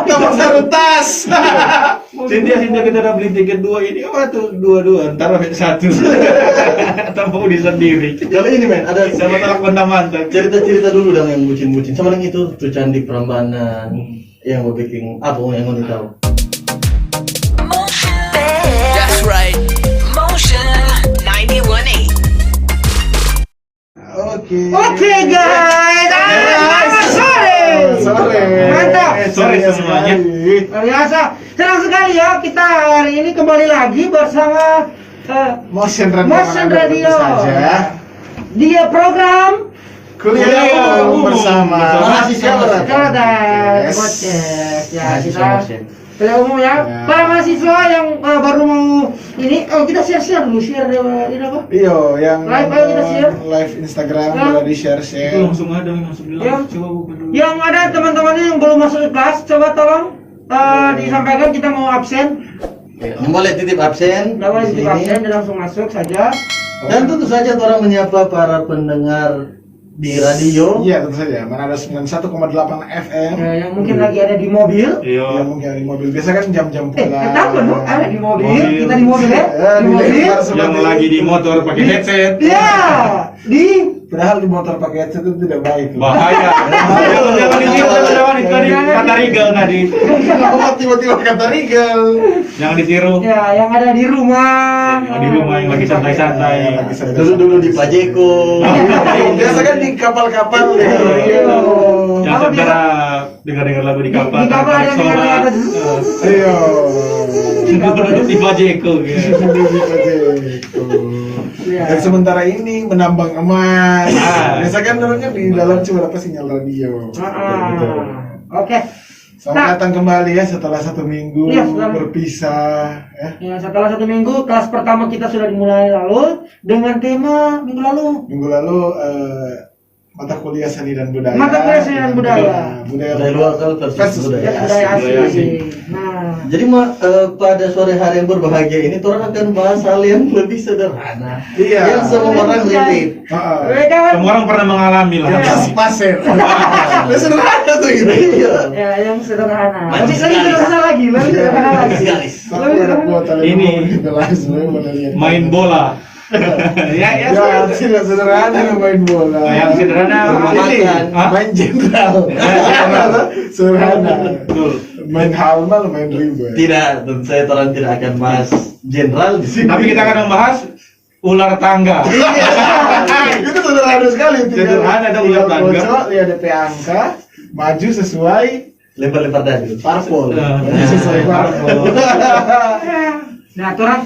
tambah satu tas. Sintia kita udah beli tiket 2 ini, tuh 2 ntar satu. Tanpa udah sendiri. Kalau ini men, ada Sama talak mantan. cerita dulu dong yang bucin-bucin. Sama yang itu tuh Candi Prambanan yang mau bikin apa yang mau tahu. That's right. Motion 91.8. Oke guys, selamat sore. Mantap. Sore semuanya. Luar biasa. Senang sekali ya kita hari ini kembali lagi bersama Motion Motion Radio. saja. Dia program Kuliah umum bersama Mahasiswa berat. Karadan Yes. Podcast. Ya Mahasiswa kita Motion. kuliah umum ya. Ya. Para mahasiswa yang baru mau ini, kita share dulu ini apa? Iyo yang Live, ayo kita share. live Instagram Ya. boleh di share. Itu langsung ada yang masuk bilang. Ya. Coba buka dulu. Yang ada teman-temannya yang belum masuk ke kelas, coba tolong disampaikan kita mau absen. Yang boleh titip absen. Nggak boleh di titip sini. absen dan langsung masuk saja. Dan tentu saja orang menyapa para pendengar di radio. Iya tentu saja. Mana ada 91,8 FM. Yang mungkin lagi ada di mobil. Iya. Yang mungkin ada di mobil. Biasa kan jam-jam pulang. Kenapa dong? Ada di mobil. Mobil. Kita di mobil ya? Di mobil. Yang lagi di motor pakai headset. Ya, di Padahal di motor pakai headset itu tidak baik. Bahaya. Jangan ditiru, jangan tadi kata Rigel tadi. Kenapa tiba-tiba kata Rigel? Jangan ditiru. ya yang ada di rumah. Yang di rumah yang lagi santai-santai. Yang lagi santai. Dulu di Pajeko. Biasa kan di kapal-kapal ya. Iya. Yang Apa sementara dengar ada lagu di kapal. Di kapal ada tarik dengar solar. Ayo. Duduk di Pajeko gitu. Ya. Dan sementara ini menambang emas. Ah. Biasa kan dulunya di dalam cuma apa sinyal radio. Oke. Selamat datang kembali ya setelah 1 minggu Iya, selamat. berpisah. Ya, setelah 1 minggu, kelas pertama kita sudah dimulai lalu dengan tema minggu lalu. Minggu lalu mata kuliah seni dan budaya. Mata kuliah seni dan budaya. Budaya Dari luar kan versus budaya Ya, asli. budaya budaya asli. asli. Nah, Jadi pada sore hari yang berbahagia ini orang akan bahas hal yang lebih sederhana. Iya. Yang semua orang relate. kawan. Semua orang pernah mengalami lah. Pasir. Udah sederhana tuh gitu. Iya. Ya, yang sederhana. Manis Lebih sekali. sederhana lagi, lebih sederhana lagi. Garis. Satu anak buah tali Ini. Main bola. Ya, tidak sederhana main bola. Yang sederhana Ini, makan. Hah? main jenderal. Sederhana. Betul. Main halmal, main riba. Tidak, tentu saya orang tidak akan bahas jenderal di sini. Tapi kita akan membahas ular tangga. Itu sederhana sekali. Sederhana dong, ular tangga. Bocor, lihat DP angka, maju sesuai lempar-lempar dadu. parpol. Nah. Sesuai parpol. Nah, orang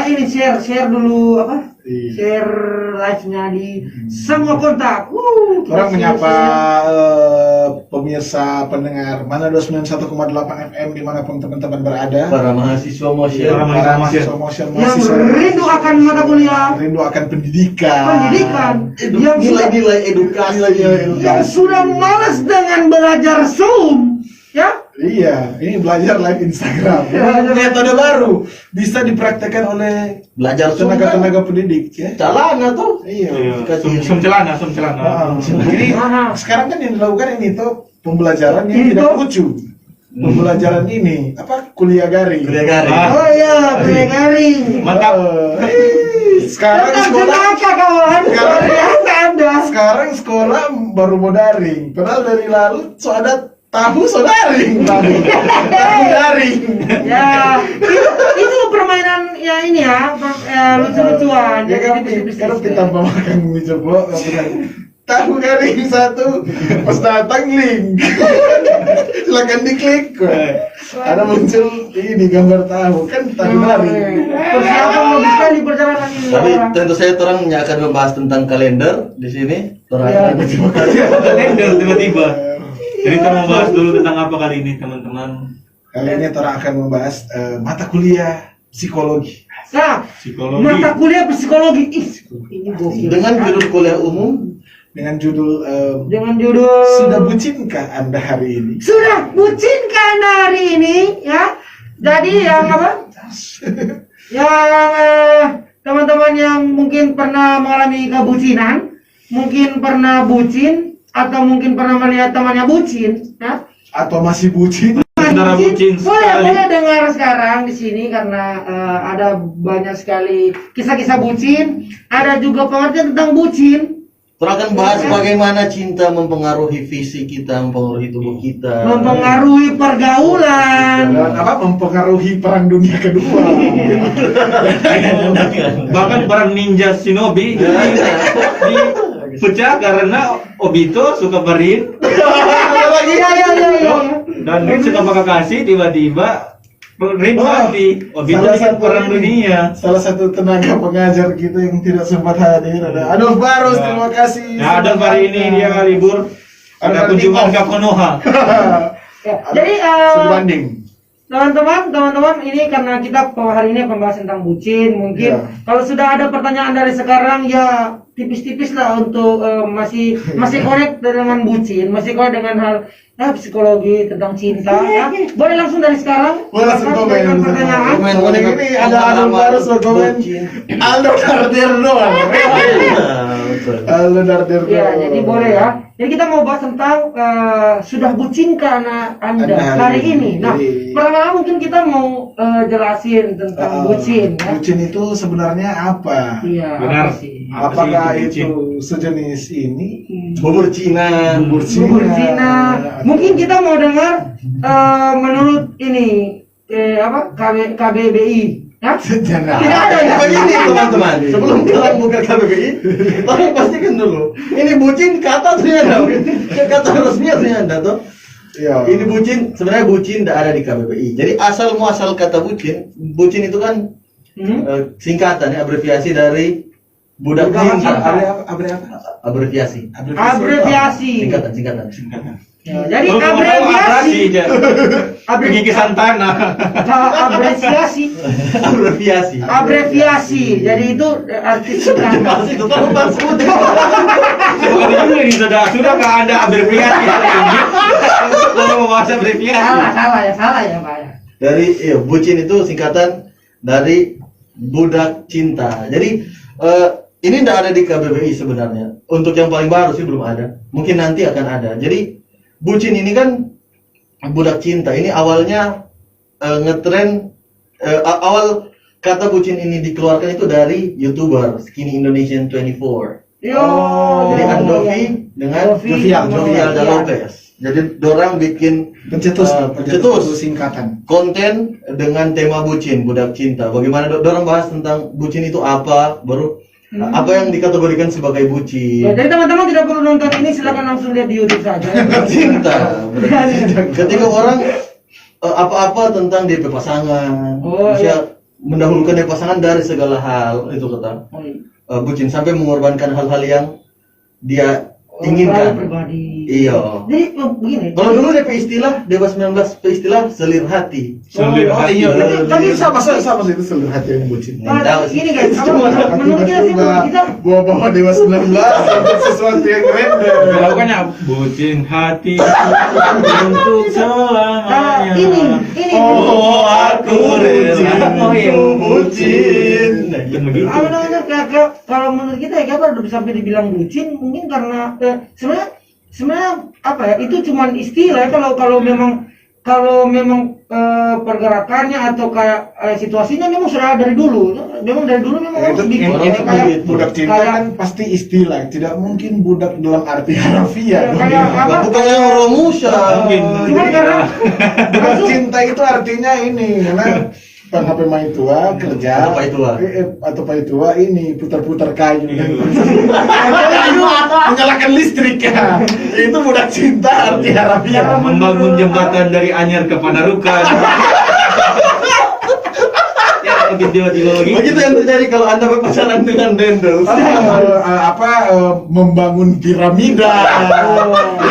ini share dulu apa? Iya. Share live-nya di semua kontak. Orang menyapa pemirsa pendengar mana 29,1,8 FM dimanapun teman-teman berada. Para mahasiswa motion. Para Para mahasiswa mahasiswa motion, yang mahasiswa rindu akan mata kuliah, rindu akan pendidikan. yang sudah Nilai-nilai edukasi. yang sudah malas dengan belajar Zoom, ya? Iya, ini belajar live Instagram. Ya, Metode baru bisa dipraktekkan oleh Belajar tenaga-tenaga pendidik ya. Celana tuh. Iya. Sum celana. Jadi sekarang kan yang dilakukan ini tuh pembelajaran yang Itu. tidak lucu. Pembelajaran ini apa kuliah garing. Kuliah garing. Oh iya, kuliah garing. Mantap. Sekarang Tetap sekolah jenaka kawan. Sekarang- Biasa Anda. sekarang sekolah baru mau daring. Padahal dari lalu so ada tahu so daring. Tahu daring. Ya, itu permainan ya ini ya, lucu-lucuan. Ya kan bisnis-bisnis. sekarang kita makan mie jebol tahu garing 1 pas datang link silakan diklik ada muncul ini gambar tahu kan tahu garing. Persiapan logis sekali perjalanan ini. Tapi orang. tentu saya orang akan membahas tentang kalender di sini. Orang Ya. akan Kalender tiba-tiba. Jadi kita mau bahas dulu tentang apa kali ini teman-teman? Kali ini Tora akan membahas mata kuliah psikologi. Nah, Psikologi. mata kuliah psikologi. Ini gokil. dengan judul kuliah umum. Dengan judul Dengan judul sudah bucinkah Anda hari ini? Sudah bucinkah Anda hari ini ya? Jadi yang apa? Yang teman-teman yang mungkin pernah mengalami kebucinan, mungkin pernah bucin atau mungkin pernah melihat temannya bucin, ya? Atau masih bucin? Antara bucin boleh sekali. boleh dengar sekarang di sini karena ada banyak sekali kisah-kisah bucin, ada juga pengertian tentang bucin, Kita akan bahas bagaimana cinta mempengaruhi visi kita, mempengaruhi tubuh kita. mempengaruhi pergaulan. Dan apa mempengaruhi perang dunia kedua. Bahkan perang ninja shinobi dipecah karena Obito suka Marin Iya. dan Rin suka Kakashi, tiba-tiba Rin mati. Obito Salah bikin satu perang ini, dunia. salah satu tenaga pengajar kita yang tidak sempat hadir ada Adolf Barros, terima kasih. Nah, ada hari ini dia libur. Ada kunjungan ke Konoha. Ya, jadi Sebanding. teman-teman ini karena kita hari ini pembahasan tentang bucin, mungkin Ya. kalau sudah ada pertanyaan dari sekarang ya tipis-tipis lah untuk masih connect dengan bucin, masih connect dengan hal psikologi tentang cinta ya. Boleh langsung dari sekarang. Boleh langsung Silakan komen. berikan pertanyaan. Komen, Oh, komen. ini ada Adolf Barros komen. Bucin. Aldo Darder doang. Aldo Darder doang. Ya, jadi boleh ya. Jadi kita mau bahas tentang sudah bucinkah Anda Anda hari hari ini? ini. Nah, Jadi- pertama mungkin kita mau jelasin tentang bucin ya. Bucin itu sebenarnya apa? Iya, Benar. apa sih? Apakah Apa sih itu sejenis ini? Bubur Cina. Bubur Bubur Cina. Mungkin kita mau dengar menurut ini KBBI. Ya? Jangan. Tidak ada ya? Begini teman-teman, sebelum kalian buka KBBI, tolong pastikan dulu. Ini bucin kata ternyata, kata resmi ternyata tuh. Iya. Ini bucin, sebenarnya bucin tidak ada di KBBI. Jadi asal muasal kata bucin itu kan singkatan ya, abreviasi dari budak cinta. Abreviasi. Abreviasi. Singkatan. Ya, jadi Kalau mau tahu abreviasi. pengikisan tanah. Abreviasi. Jadi itu arti singkatan. Masih itu tolong Bang sebut. Bukan juga ini sudah nggak ada abreviasi. Kalau mau bahas abreviasi. Salah ya Pak ya. Dari bucin itu singkatan dari budak cinta. Jadi ini tidak ada di KBBI sebenarnya. Untuk yang paling baru sih belum ada. Mungkin nanti akan ada. Jadi bucin ini kan budak cinta. Ini awalnya ngetren awal kata bucin ini dikeluarkan itu dari YouTuber Skinny Indonesian 24. Yo. Jadi Andovi dengan Jovial Lopez. Jadi dorang bikin Pencetus singkatan konten dengan tema bucin, budak cinta. Bagaimana dorang bahas tentang bucin itu apa, baru apa yang dikategorikan sebagai Ya, bucin. jadi teman-teman tidak perlu nonton ini, silakan langsung lihat di YouTube saja. Cinta. Ketika orang apa-apa tentang DP pasangan, Oh, bisa mendahulukan DP pasangan dari segala hal, itu kata bucin, sampai mengorbankan hal-hal yang dia inginkan. Pribadi. Iya. Jadi begini. Kalau dulu DP istilah Dewa 19 istilah selir hati. Selir hati. Tapi sama itu seluruh hati yang bucin. Nggak tahu sih. Ini guys, menurut kita sih menurut kita bawa Dewa 19 untuk sesuatu yang random. Pokoknya bucin hati untuk selamanya. ini Oh, aku rela bucin. Nah, Kan begitu. apa namanya kalau menurut kita ya kita udah sampai dibilang bucin mungkin karena sebenarnya apa ya, itu cuman istilah ya. Kalau memang pergerakannya atau kayak situasinya memang sudah dari dulu memang harus Ini kayak budak cinta kan pasti istilah, tidak mungkin budak dalam arti harfiah. kayak apa bukan yang Romusha. Mungkin. cuman karena Budak cinta itu artinya ini, karena HP main tua kerja Atau pai tua. atau pai tua ini putar-putar kayu dan menyalakan listrik ya. Itu budak cinta arti harfiah. Membangun jembatan dari Anyar ke Panarukan. Ya, tiba-tiba begitu. Begitu yang terjadi kalau Anda berpacaran dengan Dendel. Membangun piramida.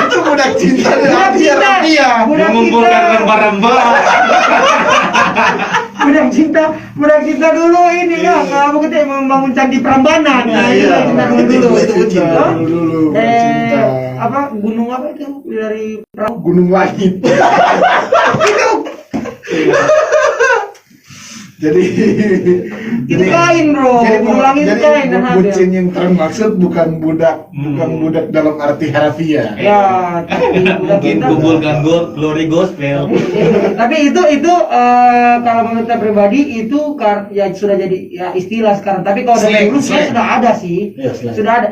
Itu budak cinta dan arti harfiah. Mengumpulkan rempah-rempah. budak cinta dulu ini ya apa kita membangun candi Prambanan. Nah, iya. kita Itu bucin. Dulu budak cinta. apa gunung apa itu dari perahu Gunung Langit. Jadi Itu kain bro, ulangin jadi kain dan ada. bucin yang termaksud bukan budak dalam arti harfiah. Ya, tapi udah Mungkin kita. kumpulkan glory gospel. Tapi itu kalau menurut saya pribadi itu ya sudah jadi ya istilah sekarang. Tapi kalau dari Slang, dulu sebenarnya slang. sudah ada sih, Iya, slang. sudah ada.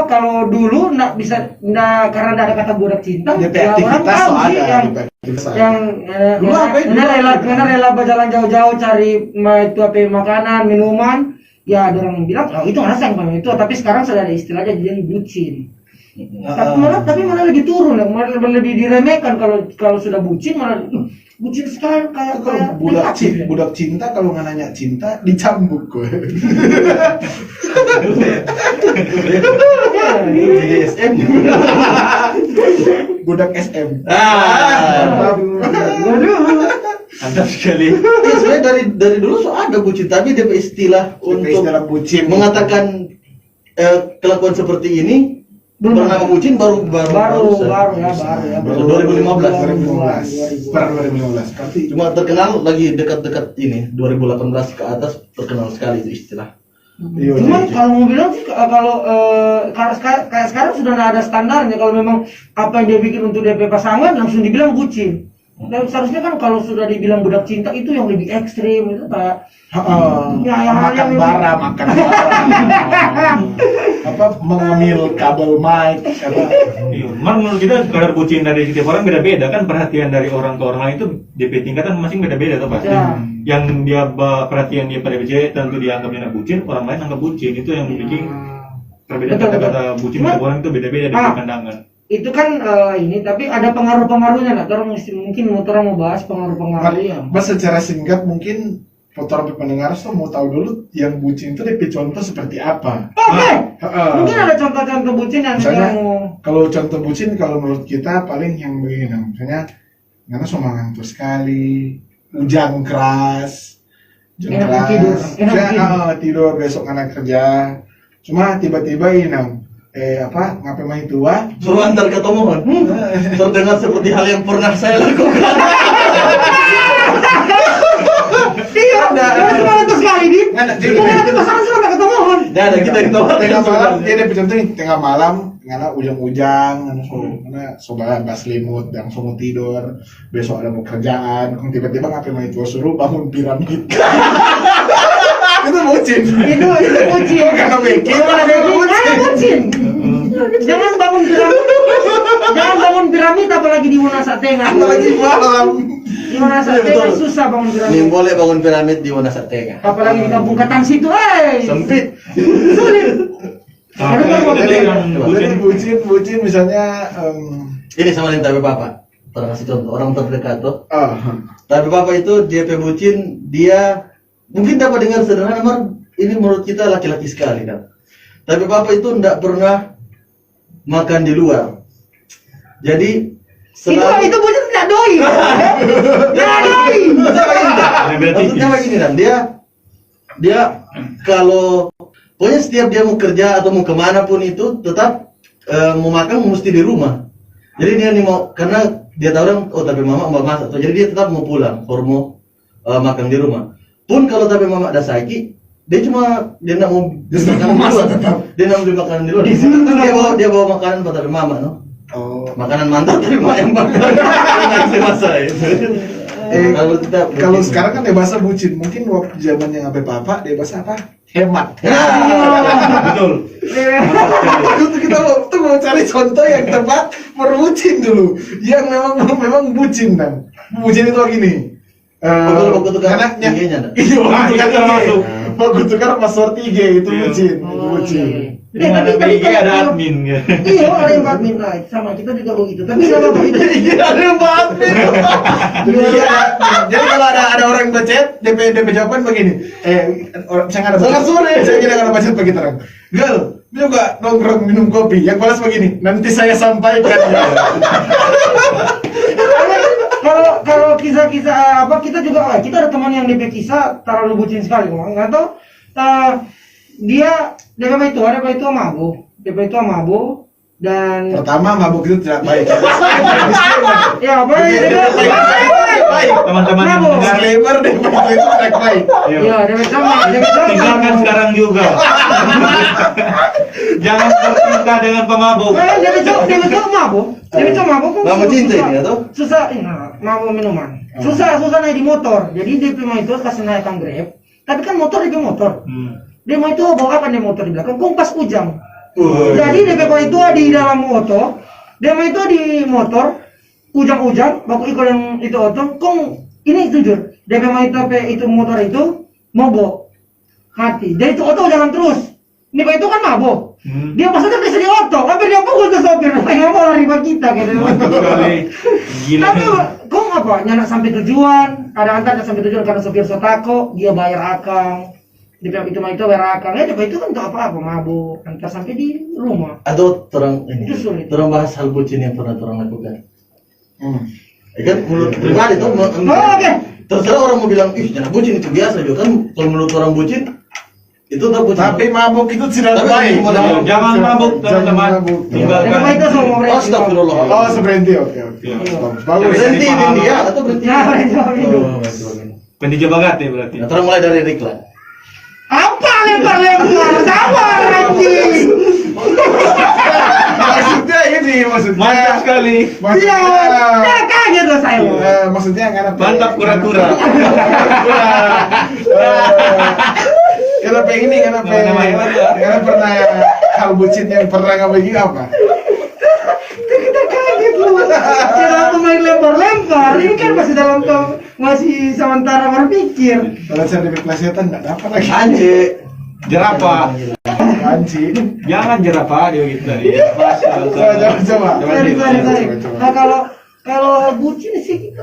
Kalau dulu karena nggak ada kata budak cinta, DP ya orang aktivitas tahu tuh sih ada. yang DP aktivitas ada. yang Dulu apa ya? karena rela berjalan jauh-jauh cari itu apa makanan minuman ya ada orang bilang oh, itu rasa yang paling itu tapi sekarang sudah ada istilahnya jadi bucin tapi malah lebih turun ya malah lebih diremehkan kalau sudah bucin malah bucin sekarang kayak Kalau negatif ya. budak cinta kalau nggak nanya cinta dicambuk gue. Ya, Jadi SM. Budak SM. waduh Mantap sekali. Ya sebenarnya dari dulu so ada bucin, tapi DP istilah untuk Istilah bucin mengatakan kelakuan seperti ini Belum. bernama bucin baru baru ya 2015. Per 2015. Berarti Cuma terkenal lagi dekat-dekat ini 2018 ke atas terkenal sekali itu istilah. iya, Cuman iya. kalau mau bilang sih kalau kayak sekarang sudah nggak ada standarnya kalau memang apa yang dia bikin untuk DP pasangan langsung dibilang bucin. Dan seharusnya kan kalau sudah dibilang budak cinta itu yang lebih ekstrim itu kayak Ya, yang makan yang- bara. Apa mengambil kabel mic apa Iya, menurut kita kadar bucin dari setiap orang beda-beda kan perhatian dari orang ke orang lain itu DP tingkatan masing beda-beda tuh Pak. Ya. Yang dia perhatian dia pada DP tentu dianggap dia anak bucin, orang lain anggap bucin itu yang bikin perbedaan Betul, kata-kata bucin Cuma- setiap orang itu beda-beda dari pandangan. Itu kan ini tapi ada pengaruh-pengaruhnya lah. Orang mungkin orang mau bahas pengaruh-pengaruhnya. Mas secara singkat mungkin foto pendengar tuh mau tahu dulu yang bucin itu DP contoh seperti apa. Oke. Heeh. Mungkin ada contoh-contoh bucin yang Misalnya, sekarang mau kalau contoh bucin kalau menurut kita paling yang begini, misalnya karena semangat ngantuk sekali, hujan keras, Enak tidur, enak Saya, tidur. tidur besok anak kerja, cuma tiba-tiba ini ngapain main tua? Suruh antar ke Tomohon. Terdengar seperti hal yang pernah saya lakukan. Iya, ada semangat sekali di. Nggak ada, Kita nanti pasangan sudah nggak ketemu. Nah, ada kita di Tomohon. Tengah malam, dia ada contoh nih, tengah malam, karena ujang-ujang, karena sobat bas limut, dan semua tidur, besok ada mau kerjaan, tiba-tiba ngapain main tua suruh bangun piramid. Itu bucin. Itu bucin. Karena bikin, Bucin. Jangan bangun piramid. Jangan bangun piramid apalagi di Monasa Tengah. apalagi malam. Di Monasa Iya, Tengah betul. susah bangun Nih piramid. boleh bangun piramid di Wanasa Tengah. Apalagi di kampung Ketang situ, Sempit. sulit. Tapi Jadi, yang bucin bucin misalnya, Ini sama yang tapi papa. Pernah kasih contoh orang terdekat tuh. ah, Tapi papa itu DP bucin, dia mungkin dapat dengar sederhana, Mar, ini menurut kita laki-laki sekali kan. Tapi papa itu tidak pernah makan di luar. Jadi Itu bucin tidak doi. Tidak doi. Maksudnya begini kan, dia kalau pokoknya setiap dia mau kerja atau mau kemana pun itu tetap mau makan mesti di rumah. Jadi dia nih mau karena dia tahu kan, oh tapi mama mau masak, jadi dia tetap mau pulang, baru mau makan di rumah. Pun kalau tapi mama ada sakit, dia tidak mau makan di luar. Dia tidak mau beli makanan di luar. Dia bawa makanan buat tapi mama, no? oh, Makanan mantap tapi mak yang makan. Nggak masa itu. Kalau kita kalau sekarang kan dia bahasa bucin, mungkin waktu zamannya ngapain papa, dia bahasa apa? Hemat. betul. Itu kita mau cari contoh yang tepat berbucin dulu, yang memang bucin dan bucin itu gini. Waktu tukar anaknya, IG-nya, nak? iya, Ah, waktu iya, tukar termasuk. waktu tukar password IG itu Iya. bucin, itu Oh, bucin. Di mana PG ada admin ya. Iya, ada yang admin right. Sama kita juga begitu. Tapi sama begitu. Iya, ada yang banget. Iya, jadi kalau ada orang bacet, DP jawaban begini. Misalnya ada Selamat sore. Saya ada bacet begitu orang. Gal, juga nongkrong minum kopi. Yang balas begini. Nanti saya sampaikan ya. Kalau kisah-kisah kita juga kita ada teman yang DP kisah terlalu bucin sekali, nggak tahu dia DP itu mabuk dan Pertama, mabuk itu tidak baik. ya apa teman-teman yang Mabuk. mendengar. Disclaimer deh, itu baik-baik. Iya, Debet sama, Debet sama. Tinggalkan sekarang juga. Jangan bercinta dengan pemabuk. Debet sama mabuk. Debet sama mabuk. kan Mabuk cinta susah- ini, atau? Susah, mabuk minuman. Susah naik di motor. Jadi DP mah itu kasih naikkan Grab. Tapi kan motor DP motor. Dia mau itu bawa apa nih motor di belakang? Kompas ujang. Jadi DP mah itu di dalam motor. Dia mah itu di motor. Ujang-ujang, baku ikut yang itu otot. Kong ini jujur. DP mah itu motor itu mogok. Hati. Jadi itu otot jalan terus. Ini Pak itu kan mabok. Dia masuknya ke sini otot. Hampir dia pukul ke sopir. Nggak mau lari buat kita gitu. Mantap sekali. Gila. Tapi kok apa? Nyanak sampai tujuan, ada antar sampai tujuan karena sopir sotako, dia bayar akang. Di pihak itu mah itu bayar akang. Ya itu kan untuk apa-apa mabuk, antar sampai di rumah. Atau terang ini. Itu sulit. Terang bahas hal bucin yang pernah terang lakukan. Ya kan menurut pribadi tuh Oke. terserah orang mau bilang ih jangan bucin itu biasa juga kan kalau menurut orang bucin itu tak bucin. Tapi mabuk itu tidak Tapi baik. jangan- Jangan mabuk, Jangan teman-teman. mabuk. Tinggalkan. Yang itu semua mereka. Astagfirullah. Oh, seberhenti. Oke. Iya. Bagus. Bagus. Berhenti di dia atau berhenti? Ya, berhenti minum. Oh, berhenti. Pendidik banget ya berarti. Nah, terang mulai dari Riklan. Apa lempar-lempar? Sabar anjing. Maksudnya ini, maksudnya. Mantap sekali. Iya, Maksudnya. ya kaget loh saya. Maksudnya karena Mantap kura-kura. Kenapa ini? Kenapa? Nah, namanya apa tuh? Karena pernah hal bucin yang pernah nggak begini apa? Kita kaget loh. Kenapa main lempar-lempar? Ini kan masih sementara berpikir. Kalau saya di kesehatan nggak dapat lagi. Anje. Jerapah. Anjing. Jangan jerapah dia gitu tadi. Coba. Sorry. Nah kalau bucin sih kita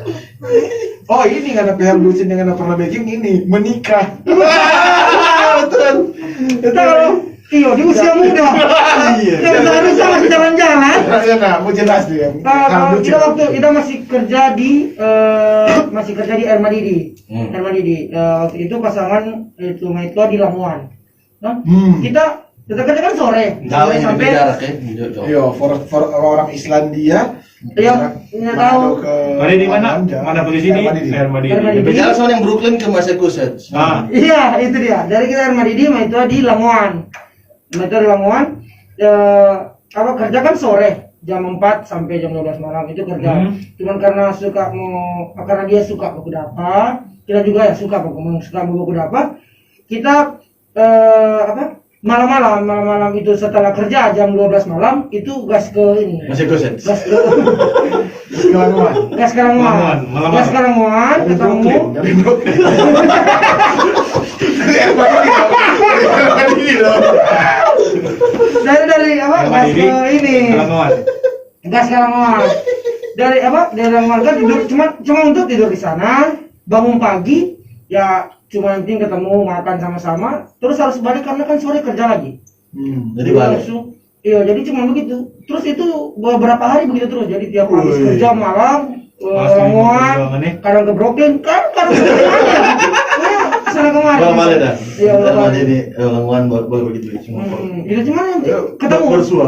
Oh ini karena pihak bucin yang pernah baking ini menikah. Betul. kita kalau iya di usia muda. Iya. Yang seharusnya masih jalan-jalan. Ya nah, mau jelas dia. Kalau kita waktu kita masih kerja di Air Madidi. Air Madidi. Waktu itu pasangan itu Maitwa di Lamongan. Nah, kita kerja kan sore. Jauh Sore ini sampai beda jarak ya. Jauh. Yo, for orang Islandia. Iya, nggak tahu. Mari di mana? Mana posisi ini? Air Madidi. Air Madidi. Beda jarak soalnya yang Brooklyn ke Massachusetts. Ah. Iya, itu dia. Dari kita Air Madidi, Maitwa di Lamongan. Maitwa di Lamongan. Kerja kan sore, jam 4 sampai jam 12 malam itu kerja. Cuman karena dia suka buku dapa, kita juga ya suka buku dapa. Kita malam-malam itu setelah kerja jam 12 malam itu gas ke ini. Massachusetts. Gas ke Kelamuan. gas ke Lamongan. Malam-malam. Gas ke Lamongan ketemu. Dari Brooklyn. Dari Madrid dong. Dari apa? Air Gas Madidi. ke ini. Lamongan. Gas ke Lamongan. Dari Lamongan kan tidur cuma untuk tidur di sana, bangun pagi ya cuma yang penting ketemu makan sama-sama, terus harus balik karena kan sore kerja lagi. Jadi balik. Iya, jadi cuma begitu. Terus itu beberapa hari begitu terus. Jadi tiap habis kerja malam, Lamongan, kadang ke Brooklyn, kadang ke mana? Ya, sana kemari. Bang Male dah. Iya, Sama Bang. jadi Lamongan boleh begitu cuma. Itu cuma ketemu. Bersua.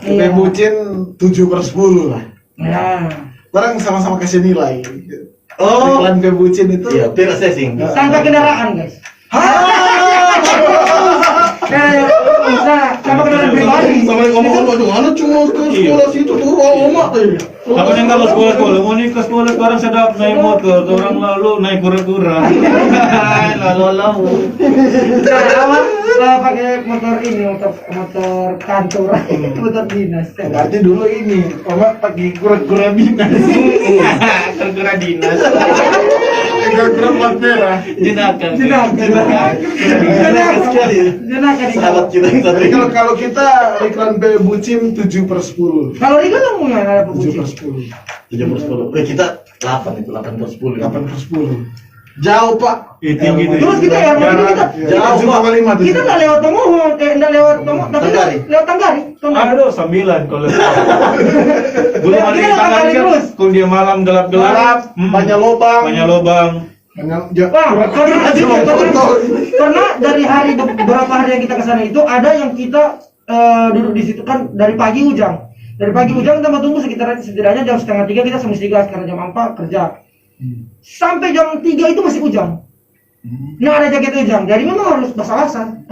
Iya. Kita bucin 7/10 lah. Ya. Barang sama-sama kasih nilai. Oh. Iklan bucin itu. Iya, peer assessing. Tangga kendaraan, guys. Sama kendaraan pribadi. Sama yang ngomong mana cuma ke sekolah situ tuh lama tuh. Apa yang kalau sekolah-sekolah mau nih ke sekolah sekarang sedap naik motor, orang lalu naik kura-kura. Lalu. Pakai motor ini, motor kantor, motor dinas. Berarti dulu ini, pakai kura-kura dinas. Kura-kura dinas. Kura-kura plat merah. Jenakan. Jenak sekali. Jenaka di Sahabat kita yang satu Jadi ini. kalau kita iklan bucin 7/10. Kalau Riga ngomong ada pebucin. 7/10. 7/10. Kita 8 itu 8/10. 8/10. Jauh Pak. Tinggi tuh. Terus kita ya, kita Jauh, Pak. 7,5 tuh. kita nggak lewat Tomohon, nggak lewat Tomohon, tapi Tanggari. lewat Tanggari. Aduh, 9 kalau. Belum Ya, ada kita di tangan Tanggari kan. terus. Kalau dia malam gelap-gelap, Gelap, banyak lubang. banyak lubang. Bang, karena dari hari beberapa hari yang kita kesana itu ada yang kita duduk di situ kan dari pagi Ujang. Dari pagi Ujang kita mau tunggu setidaknya jam setengah 3 kita semestinya gas karena jam 4 kerja. Sampai jam 3 itu masih hujan. Nggak ada jaket hujan, jadi memang harus basah-basah.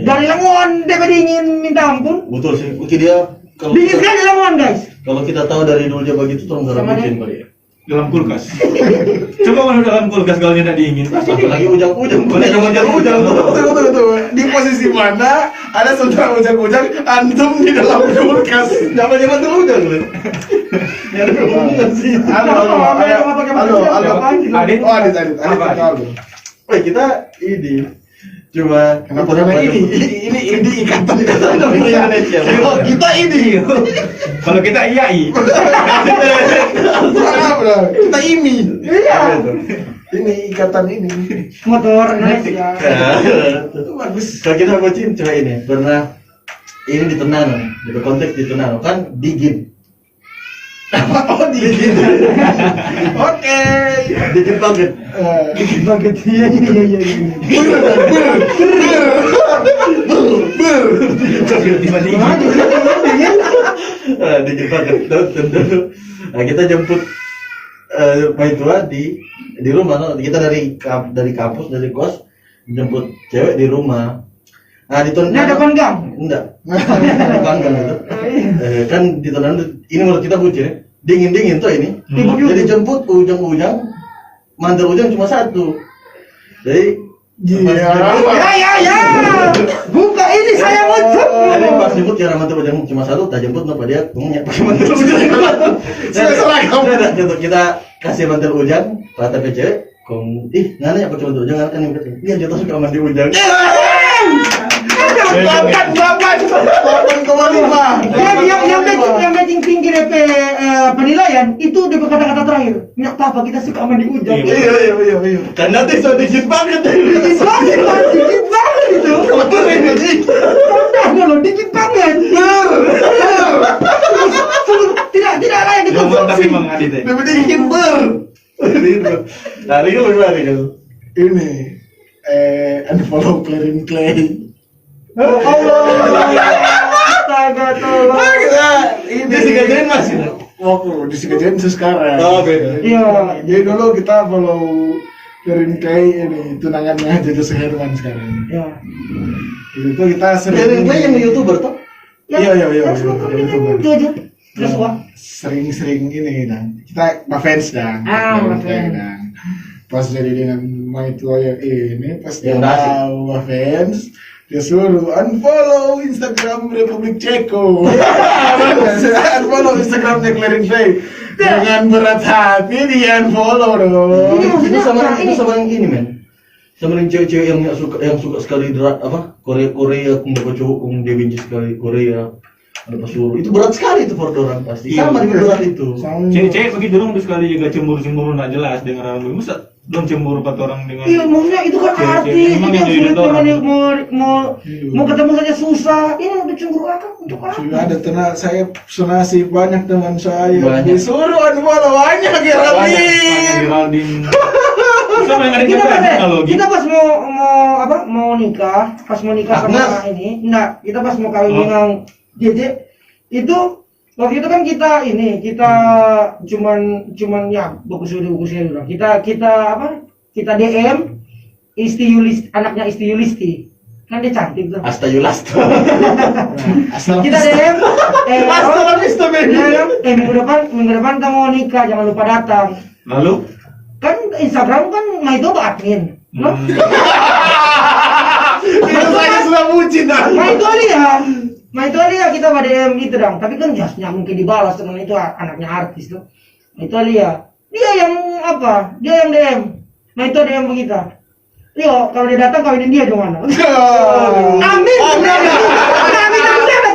Dari Lamongan DP dingin minta ampun. Betul sih. Mungkin dia kalau Dingin sekali Lamongan guys. kalau kita tahu dari dulu dia begitu tolong jangan Sama bikin dia. kali ya. Dalam kulkas. Coba mana dalam kulkas kalau dia tidak dingin. Apalagi ujang-ujang, banyak ujang-ujang. Tunggu. Di posisi mana ada saudara ujang-ujang antum di dalam kulkas? Zaman dulu ujang loh. Ya hubungan sih. Halo. Adit. Oh, Adit. Halo. Woi, kita ini coba Kenapa karena ini ikatan Indonesia. Oh, kita ini. Kalau kita IAI. Kita ini. Iya. Ini ikatan ini. Motor Indonesia. Itu bagus. Kalau kita bocin coba ini pernah ini di Tenano, di konteks di Tenano kan digit. Oh, dingin. Oke. Digit banget. Dikit banget. Iya. Tiba-tiba dingin. Digit banget. Tentu. Nah, kita jemput Maitua di rumah. No? Kita dari kampus dari kos jemput cewek di rumah. Nah, di Tenano. Ini ada panggang. Enggak. Di panggang itu. Kan di Tenano ini menurut kita bucin ya. Dingin tuh ini. Jadi jemput ujang-ujang, mantel ujang cuma satu. Jadi Ya. Buka ini saya mau Jadi pas jemput ya mantel ujang cuma satu, tak jemput napa dia punya pakai mantel ujang. Kita kasih mantel ujang, kata cewek, kong nanya pakai mantel ujang kan yang kata, dia jatuh suka mandi ujang. 8,5. Yang matching tinggi DP penilaian itu DP kata-kata terakhir. Nggak apa-apa kita suka mandi hujan. Iya. Karena tuh dikit banget. Dikit banget itu. Udah loh, dikit banget. Tidak layak Ngomong tapi dikonsumsi. Mang Adit. Lebih dingin Dari itu bagaimana kan? Ini unfollow Clarin Clay. Astaga tolong. Ini sih gajarin masih. Waktu disegajin sekarang. Oh, beda. Iya. Jadi dulu kita follow Clarin Clay ini tunangannya jadi Herman sekarang. Ya. Itu kita Dari gue yang YouTuber tuh. Iya. Yang suka komen itu aja. Terus wah. Sering ini dan kita ngefans dan ngefans. dan pas jadi dengan My Lawyer ini pas dia Yang asik. tahu ngefans dia suruh unfollow Instagram Republik Ceko. Unfollow Instagramnya Clarin Clay. Dengan berat hati dia unfollow dong. Ini maksudnya Itu sama yang ini men. Sama yang cewek-cewek yang suka sekali Korea kung dapat cowok kung dia benci sekali Korea. Ada pasuruh itu berat sekali itu for orang pasti. Sama dengan berat itu. Cewek begitu dong udah sekali juga cemburu nggak jelas dengan orang lain. Masa dong cemburu 4 orang dengan Iya, maksudnya itu kan Cewek-cewek. artis. Emang Itu yang sulit jadi orang. mau ketemu saja susah. Ini udah cemburu akan untuk apa? Sudah ada tenang saya sonasi banyak teman saya. Banyak. Disuruh unfollow banyak Banyak Geraldine. Geraldine. Sama yang ada Kita pas teknologi. kita pas mau nikah, pas mau nikah sama Agnes. ini, enggak, kita pas mau kawin Oh. dengan JJ itu waktu itu kan kita cuman ya bagus udah. Kita DM anaknya Isti Yulisti. Kan dia cantik tuh. Asta Yulasta. Kita DM Asta minggu depan kita mau nikah, jangan lupa datang. Lalu Kan Instagram kan itu admin. No? Itu saya sudah bucin dah. Nah itu dia kita pada DM itu dong, tapi kan jasnya mungkin dibalas teman itu anaknya artis tuh. Nah itu dia yang apa? Dia yang DM. Nah itu DM kita. Yo kalau dia datang kawinin dia gimana? Amin. Amin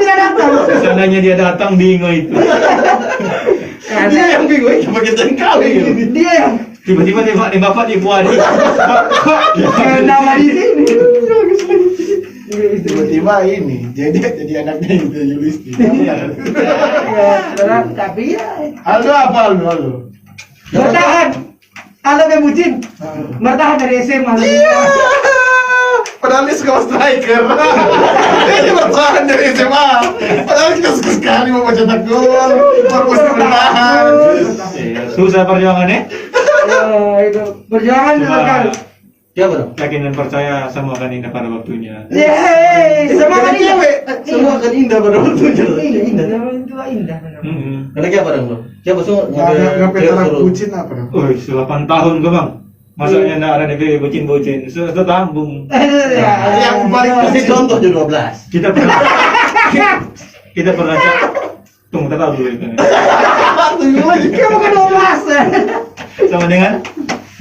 tidak datang. seandainya dia datang bingung itu. Dia yang bingung coba kita yang kawin. Dia yang Tiba-tiba nih bapak di Puadi. nama di sini. Tiba-tiba ini jadi anaknya itu Yulisti. Ya, tapi ya Aldo apa Aldo? bertahan. Halo Bebucin, bertahan dari SMA. Padahal dia suka striker. Dia bertahan dari SMA. Padahal kita suka sekali mau cetak gol, mau bertahan. Susah perjuangannya. Itu perjuangan Coba sekali. Siapa dong? yakin dan percaya semua akan indah pada waktunya. Yeay, semua kan indah. Semua akan indah pada waktunya. Iya, Indah. zaman tua indah benar. Ada siapa dong lo? Siapa semua? Ngapain anak bucin apa dong? Wih, 8 tahun gue bang. Masanya nggak ada DP bucin-bucin, setambung. Yang paling kasih contoh juga 12. Kita pernah, kita pernah tunggu tak tahu dulu itu. Tunggu lagi. Kamu kan 12 ya. Sama dengan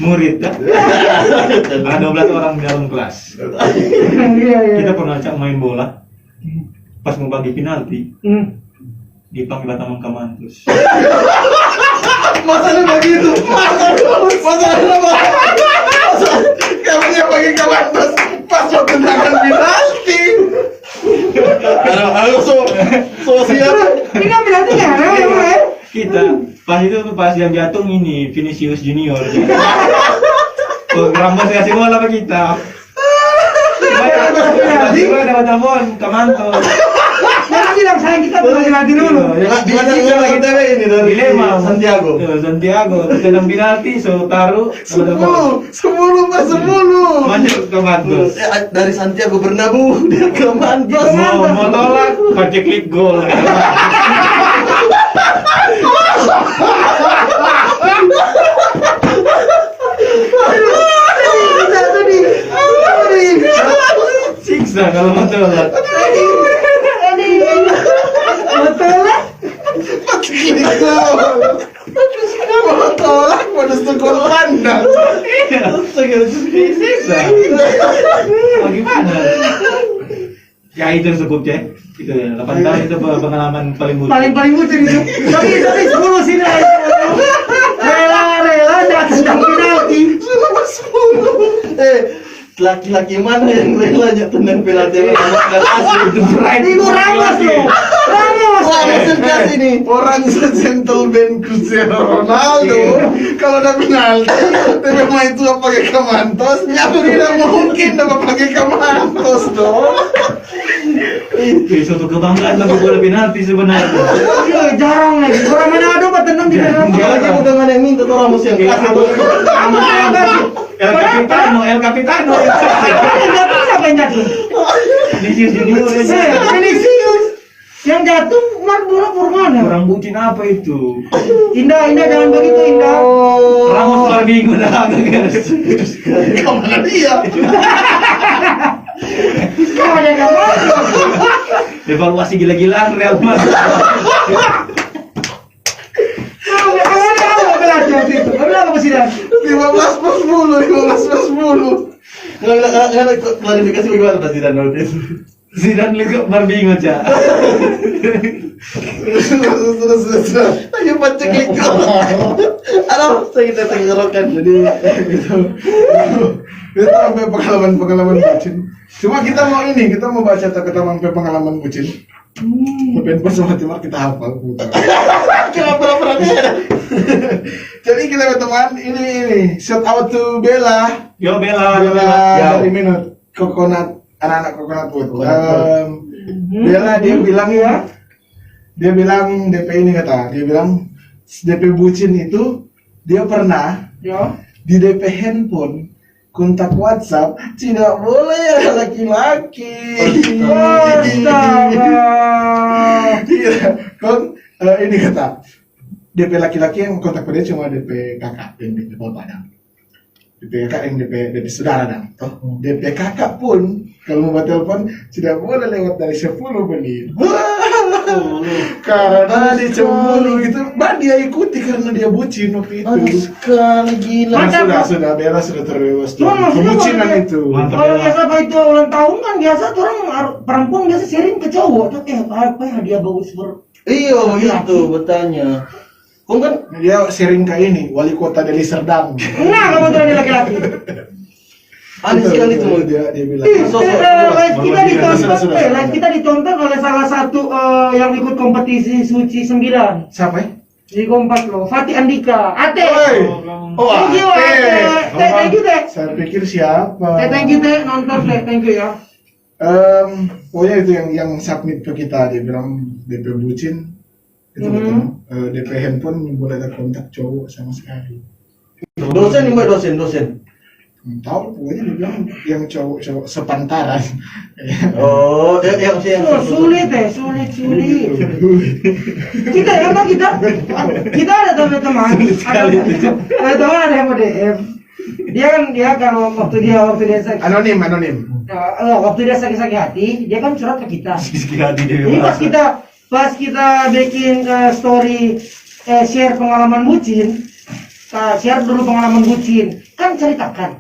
murid kan? Ada 12 orang di dalam kelas. Iya, iya. Kita pernah ajak main bola. Pas mau bagi penalti, Hmm. dipanggil Batamang Kamantus. Masa lu begitu? Masa lu Kamu yang pakai kawan pas waktu tendangan penalti. Halo, so siap. Ini kan berarti nggak ada ya? Kita pas yang jatuh ini Vinicius Junior. Rambut kasih bola sama kita. Tiba-tiba dapat telepon Kamantus. Jangan bilang sayang kita berhati-hati dulu. Di mana lagi TV ini dari Dilema Santiago. Santiago tendang penalti so taruh 10 pas 10. maju ke Kamantus. Dari Santiago Bernabeu dia ke Mantos. Mau tolak pakai klik gol. Siksa kalau mau tolak. Betul lah. Mau tolak modus tukul pandang. Siksa. Mau gimana? Ya itu cukup ya. Itu 8 tahun itu pengalaman paling buruk. Paling lucu itu. Tapi 10 sini. Rela tendang penalti. Laki-laki mana yang rela tendang penalti asli itu Ibu Ramos loh. Ramos. kasih nih. Orang segentle Ben Cristiano Ronaldo kalau ada penalti tapi main itu pakai Kamantos ya tidak mungkin dapat pakai Kamantos dong. Itu suatu kebanggaan bagi bola penalti sebenarnya. Iya, jarang lagi. Orang Manado pak tendang di dalam. Apalagi bukan ada yang minta tuh Ramos yang kasih. El Capitano. Yang jatuh siapa yang jatuh? Vinicius Junior. Vinicius. Yang jatuh bola Purmana. Orang bucin apa itu? Indah jangan begitu Indah. Ramos keluar bingung dah. Kemana dia? Kau ada kamu? Evaluasi gila-gilaan Real Madrid. Berapa persidangan? 15 plus 10. Nggak klarifikasi bagaimana pasti dan waktu itu. Zidane lihat berbingung aja. Sudah. Ayo baca klik aduh saya kita tenggorokan jadi Itu sampai pengalaman bucin. Cuma kita mau baca sampai pengalaman bucin. Ngapain pas sama Timur kita hafal. kenapa pernah Jadi kita berteman ini shout out to Bella. Yo Bella. Ya. Dari Minut Coconut anak-anak Coconut Wood. Coconut Wood. Bella dia bilang DP ini kata dia bilang DP bucin itu dia pernah Ya. di DP handphone kontak WhatsApp tidak boleh ya laki-laki. Astaga. Iya, ini kata DP laki-laki yang kontak dia cuma DP kakak yang DP bapaknya. DP kakak yang DP saudara dan toh DP kakak pun kalau mau telepon tidak boleh lewat dari 10 menit. Karena dicemburu gitu, dia ikuti karena dia bucin waktu itu. aduh sekali gila Nah, sudah Bella sudah terbebas Cuma dari maksudnya kebucinan kalau- itu. Mantap. Kalau biasa apa itu ulang tahun kan biasa tuh orang perempuan biasa sharing ke cowok tuh apa ya hadiah bagus iya begitu bertanya kok kan Dia sering kayak ini, wali kota Deli Serdang. Nah, kebetulan dia laki-laki. aneh sekali tuh dia bilang. Ih, Sosok live kita Sudah, ditonton, sudah. live kita ditonton oleh salah satu yang ikut kompetisi Suci 9 Siapa ya? di Kompas loh, Fatih Andika, Ate. Woi. Thank you, Ate. Thank you, Teh. Saya pikir siapa? Thank you, Teh. Nonton, Teh. Thank you ya. Pokoknya itu yang submit ke kita, dia bilang DP bucin itu DP handphone boleh ada kontak cowok sama sekali. Dosen nih mbak, dosen. Tahu pokoknya dia bilang yang cowok sepantaran. Oh, yang Sulit. Kita ada teman. Ada teman ada yang DM. Dia kalau waktu dia sakit. Anonim. Waktu dia sakit hati, dia kan curhat ke kita. Sakit hati dia. Jadi pas kita bikin story share pengalaman bucin, share dulu pengalaman bucin, kan ceritakan.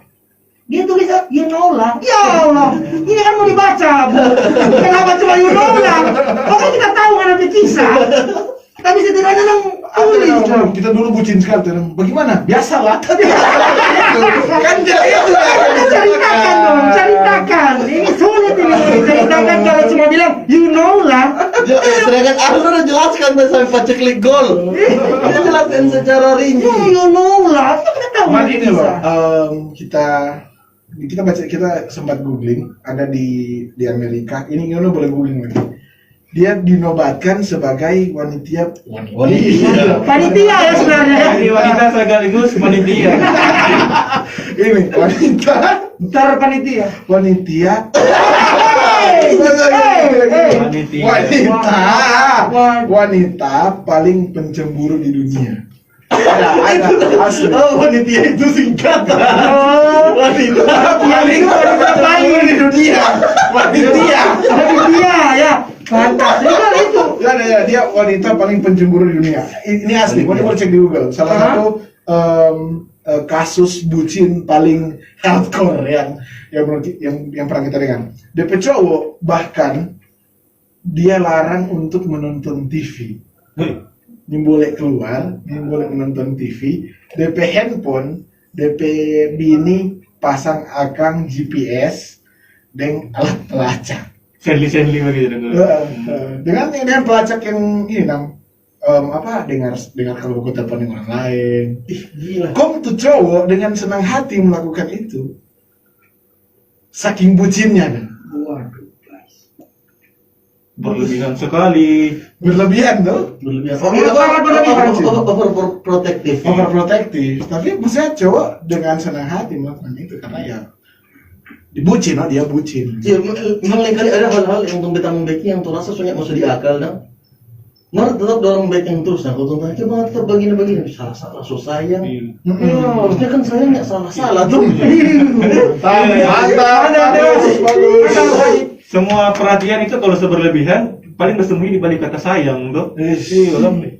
Dia tulis you know lah. Ya Allah, ini kan mau dibaca, Bu. Kenapa cuma you know lah? Pokoknya kita tahu kan ada kisah. Tapi setidaknya tulis. Kita dulu bucin sekali. Bagaimana? Biasalah. Kan jadi itu. Ceritakan. Ini sulit ini ceritakan kalau cuma bilang you know lah. Sedangkan aku udah jelaskan sampai paceklik gol. Dia jelaskan secara rinci. You know lah. Kita tahu. Kemarin ini loh, kita sempat googling, ada di Amerika. Ini boleh googling lagi. Dia dinobatkan sebagai wanita. Panitia ya sebenarnya. Jadi wanita sekaligus panitia. Ini wanita. Ntar panitia. Panitia. Wanita paling pencemburu di dunia. Ada asli. Oh, panitia itu singkatan. Wanita Paling di dunia. Panitia ya. Pantas itu. Ya, dia wanita paling pencemburu di dunia. Ini asli. Boleh cek di Google. Salah satu kasus bucin paling hardcore yang pernah kita dengar. DP cowok bahkan dia larang untuk menonton TV. Ini boleh keluar, ini boleh menonton TV. DP handphone, DP bini pasang akang GPS dengan alat pelacak. Senli begitu Dengan pelacak yang ini dengar kalau aku telepon dengan orang lain. Gila. Kok tuh cowok dengan senang hati melakukan itu? Saking bucinnya kan? Waduh, guys. berlebihan sekali. Berlebihan tuh? Berlebihan. Sangat berlebihan. Overprotective. Overprotective. Tapi maksudnya cowok dengan senang hati melakukan itu karena ya dibucin, dia bucin. Ya, memang lain kali ada hal-hal yang tentang baiknya yang terasa soalnya masuk di akal dah. Mar tetap dorong baik yang terus, nah kalau tentang coba tetap begini salah so sayang. Ya, harusnya kan sayang nggak salah tuh. Bagus. Semua perhatian itu kalau seberlebihan paling bersembunyi di balik kata sayang tuh.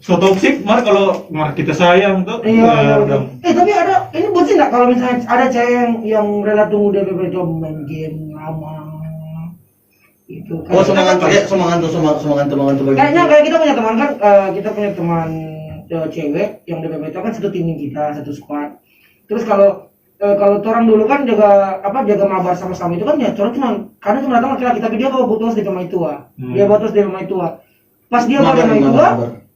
So toxic kalau kita sayang tuh. Iya. Tapi ada ini bucin nggak kalau misalnya ada cewek yang rela tunggu DPP coba main game lama itu. Oh semangat bagi. Kayaknya kayak kita punya teman kan, kita punya teman cewek yang DPP itu kan satu tim kita, satu squad. Terus kalau orang dulu kan jaga mabar sama-sama itu kan ya orang cuma datang laki-laki tapi dia bawa botol di rumah tua. Dia bawa di rumah tua. Pas dia bawa rumah tua,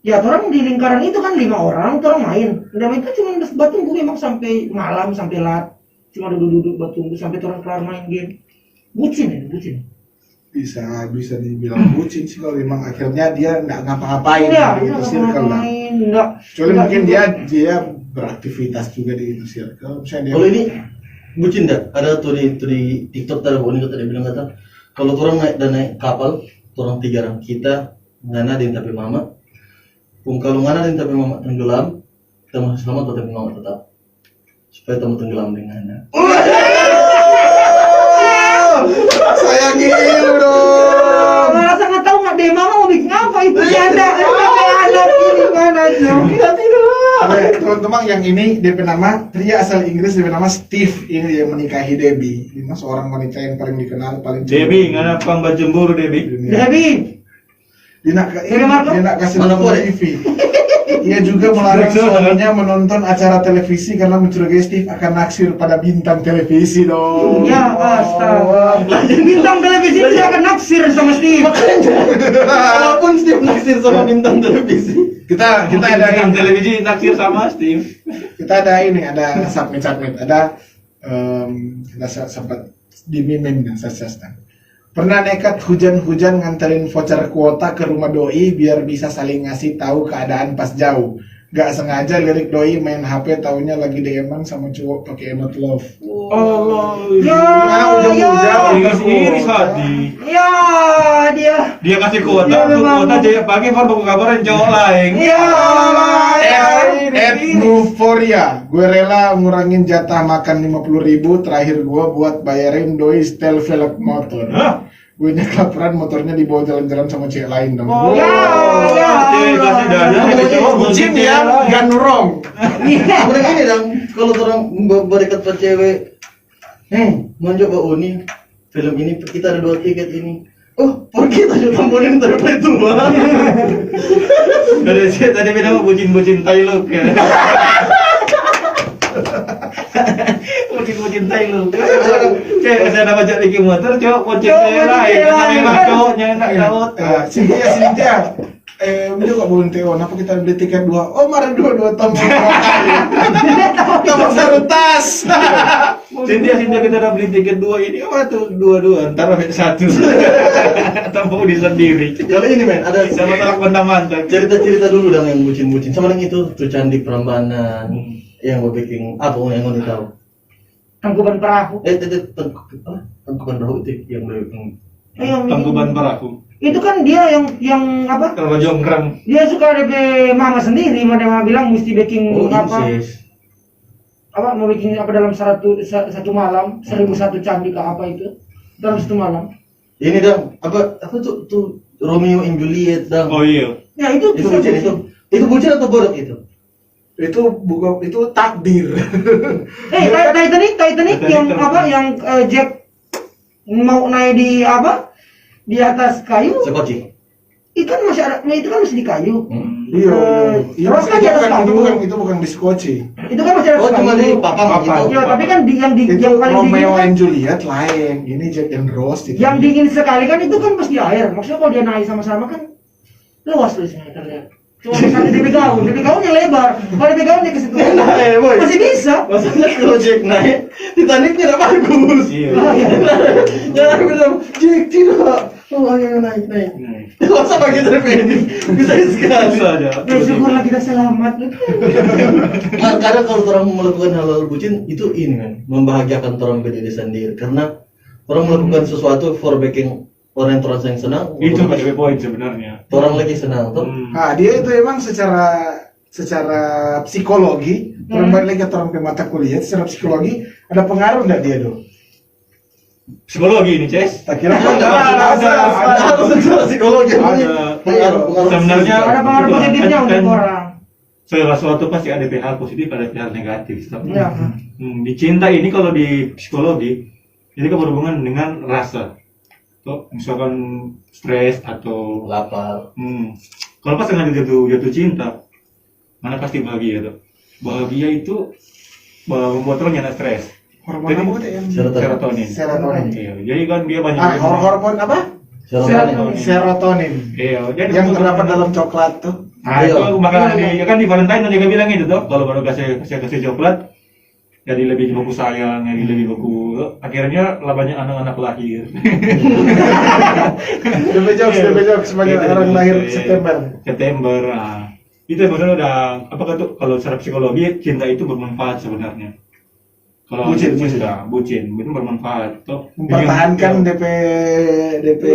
ya orang di lingkaran itu kan 5 orang, orang main. Dan itu cuma batu gue memang sampai malam sampai lat. Cuma duduk batu sampai orang kelar main game. Bucin. Bisa dibilang bucin sih kalau memang akhirnya dia nggak ngapa-ngapain Iya, circle lah. enggak. Kecuali mungkin dia beraktivitas juga di circle. Misalnya Kalau ini bucin dah. Ada tuh di TikTok ada boneka tadi bilang kata kalau orang naik kapal, orang 3 orang kita ngana din tapi mama. Kalau ngana din tapi mama tenggelam, kita masih selamat tapi mama tetap. Supaya kamu tenggelam dengan sayangi lu dong. Malah sangat tahu nggak deh mama mau bikin apa itu ada anak ini mana Oke, teman-teman yang ini DP nama pria asal Inggris DP nama Steve ini yang menikahi Debbie. Ini seorang wanita yang paling dikenal paling Debbie, nggak pang bajembur Debbie. Dia nak kasih nonton TV. Ia juga melarang suaminya menonton acara televisi karena mencurigai Steve akan naksir pada bintang televisi dong. Ya astaga. Bintang televisi dia akan naksir sama Steve. walaupun Steve naksir sama bintang televisi. Kita ada Bintang televisi naksir sama Steve. Kita ada submit ada kita sempat di meme sesestan. Pernah nekat hujan-hujan nganterin voucher kuota ke rumah doi biar bisa saling ngasih tahu keadaan pas jauh. Gak sengaja lirik doi main HP taunya lagi DM-an sama cowok pakai emot love. Allah. Ya, Gimana ujung-ujung? Dikasih iris hati. Ya, dia Dia kasih kuota, Ya, untuk memang. kuota cewek pagi baru buku kabaran cowok lain. Ya, Euphoria, gue rela ngurangin jatah makan 50.000 terakhir gue buat bayarin doi setel velg motor. Hah? Gue kelaparan motornya dibawa jalan-jalan sama cewek lain dong. Oh, Ya, ya, cewek kasih dana, Allah. kasih cowok, Bucin bucin ya, cewek lain. gak nurong. Kemudian ini dong, kalau orang berdekat sama cewek, mau coba nih film ini kita ada 2 tiket ini. Oh, pergi tadi tamponin terdepan tua. Tadi beda sama bucin-bucin Thailand ya. Bucin-bucin Thailand. Cewek kesana bajak lagi motor, cowok bocin Cowok cewek bocin lain. cewek Karena lain. memang cowoknya enak dapat. Cynthia, udah kok belum Teo, kenapa kita beli tiket 2? Oh, mari 2 tombol tombol satu tas. Cynthia kita udah beli tiket 2 ini, apa tuh 2 ntar ambil 1. Tanpa di sendiri. Kali ini men, ada Sama telepon mantan. cerita-cerita dulu dong yang bucin-bucin. Sama yang itu tuh Candi Prambanan yang gue bikin apa yang gue tahu. Tangkuban perahu. Tangkuban Perahu itu yang gue bikin. Tangkuban Perahu. Itu kan dia yang apa? Kalau jonggrang. Dia suka DP mama sendiri, mama bilang mesti baking Oh, apa? incest. Apa mau bikin apa dalam satu malam 1001 candi ke apa itu dalam 1 malam. Ini dong, apa tuh Romeo and Juliet dong. Oh iya. Ya itu Itu bucin itu bucin atau bodoh itu? Itu bukan, itu takdir. Titanic yang apa yang Jack mau naik di apa di atas kayu Sekoci. itu kan masih di kayu. Iya. Terus kan di atas kayu. Itu bukan diskoci. Itu kan masih di Oh, atas cuma di kayu. papang gitu. Ya, tapi kan yang Itu paling Romeo dingin kan, and Juliet lain. Ini Jack and Rose. yang dingin sekali kan itu kan pas di air. Maksudnya kalau dia naik sama-sama kan luas tuh meternya. Cuma misalnya DP gaun yang lebar. Kalau DP gaun dia ke situ. Nah, boy. Masih bisa. Maksudnya kalau Jack naik, Titanicnya tidak bagus. Iya. Jangan aku bilang, Jack tidak. Oh, ayo naik. Masa bagi terpendek? Bisa sekali. Bisa aja. Ya syukurlah kita selamat. Kadang kalau orang melakukan hal-hal bucin itu ini kan membahagiakan orang ke diri sendiri karena orang melakukan sesuatu for making orang yang senang. Itu pada poin sebenarnya. Orang lagi senang tuh. Nah, dia itu emang secara psikologi, orang balik lagi ke orang ke mata kuliah, secara psikologi ada pengaruh nggak dia dong? Psikologi ini, Ces. Tak kira Harus secara psikologi. Ada. Pengaruh. Sebenarnya Ada pengaruh positifnya untuk orang. segala sesuatu pasti ada pihak positif, ada pihak negatif. Tapi Ya. di cinta ini kalau di psikologi, ini kan berhubungan dengan rasa. Tuh, misalkan stres atau Lapar. kalau pas dengan jatuh cinta, mana pasti bahagia tuh. Bahagia itu membuat orang jangan stres. hormon apa tuh yang Serotonin. serotonin. Iya, jadi kan dia banyak. Hormon apa? Serotonin. Serotonin. Iya, jadi Yang terdapat dalam coklat tuh. Nah, Iya. itu makanan di kan di Valentine juga bilang itu tuh, kalau baru kasih coklat, jadi lebih baku sayang, jadi lebih baku. Akhirnya lah banyak anak-anak lahir. DP jokes sebagai Gitu, orang lahir iya. September. Nah, itu sebenarnya udah apakah tuh kalau secara psikologi cinta itu bermanfaat sebenarnya. Kalau Bucin. bucin itu bermanfaat. Tuh, Mempertahankan DP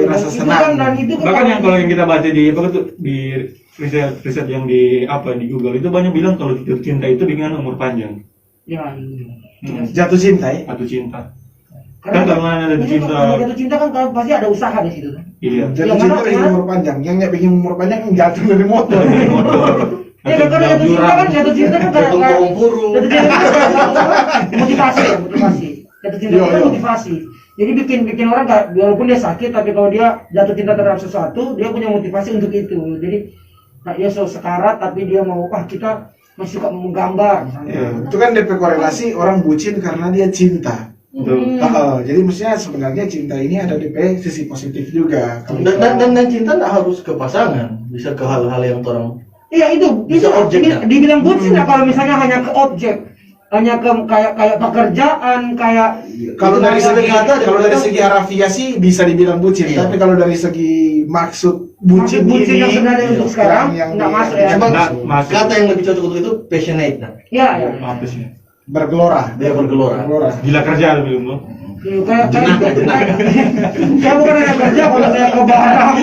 rasa Itu senang. kan dan itu kan bahkan yang kalau yang kita baca di apa tuh di riset yang di apa di Google itu banyak bilang kalau jatuh cinta itu dengan umur panjang. ya. Jatuh cinta ya? Atau cinta. Karena Kan kalau ada ini cinta. kalau jatuh cinta kan pasti ada usaha di situ. Iya. Jatuh Ya, cinta karena- bikin umur panjang. Yang nggak bikin umur panjang yang jatuh dari motor. Motor. Ya kan kalau jatuh cinta kan jatuh cinta kan Jatuh karena pohon puru. jatuh cinta kan motivasi. Jatuh cinta itu kan Iya. motivasi. Jadi bikin orang gak, walaupun dia sakit tapi kalau dia jatuh cinta terhadap sesuatu dia punya motivasi untuk itu. Jadi nah, dia sekarat tapi dia mau kita masih suka menggambar misalnya. Ya, itu kan DP korelasi orang bucin karena dia cinta. Betul. Jadi mestinya sebenarnya cinta ini ada DP sisi positif juga. Kalau Dan cinta nggak harus ke pasangan, bisa ke hal-hal yang orang. Iya itu Bisa objek, ya? dibilang bucin ya kalau misalnya hanya ke objek. hanya ke kayak pekerjaan, kayak Kalau dari segi kata, kalau dari segi harafiah sih bisa dibilang bucin, Iya. tapi kalau dari segi maksud bucin bucin ini yang sebenarnya untuk sekarang yang nggak di- masuk ya. Emang Nah, masuk. kata yang lebih cocok untuk itu passionate nah. Ya, ya. Apa sih? bergelora. Dia bergelora. Gila kerja lu belum lo? Kayak Jenah. saya bukan hanya kerja, kalau saya ke barang.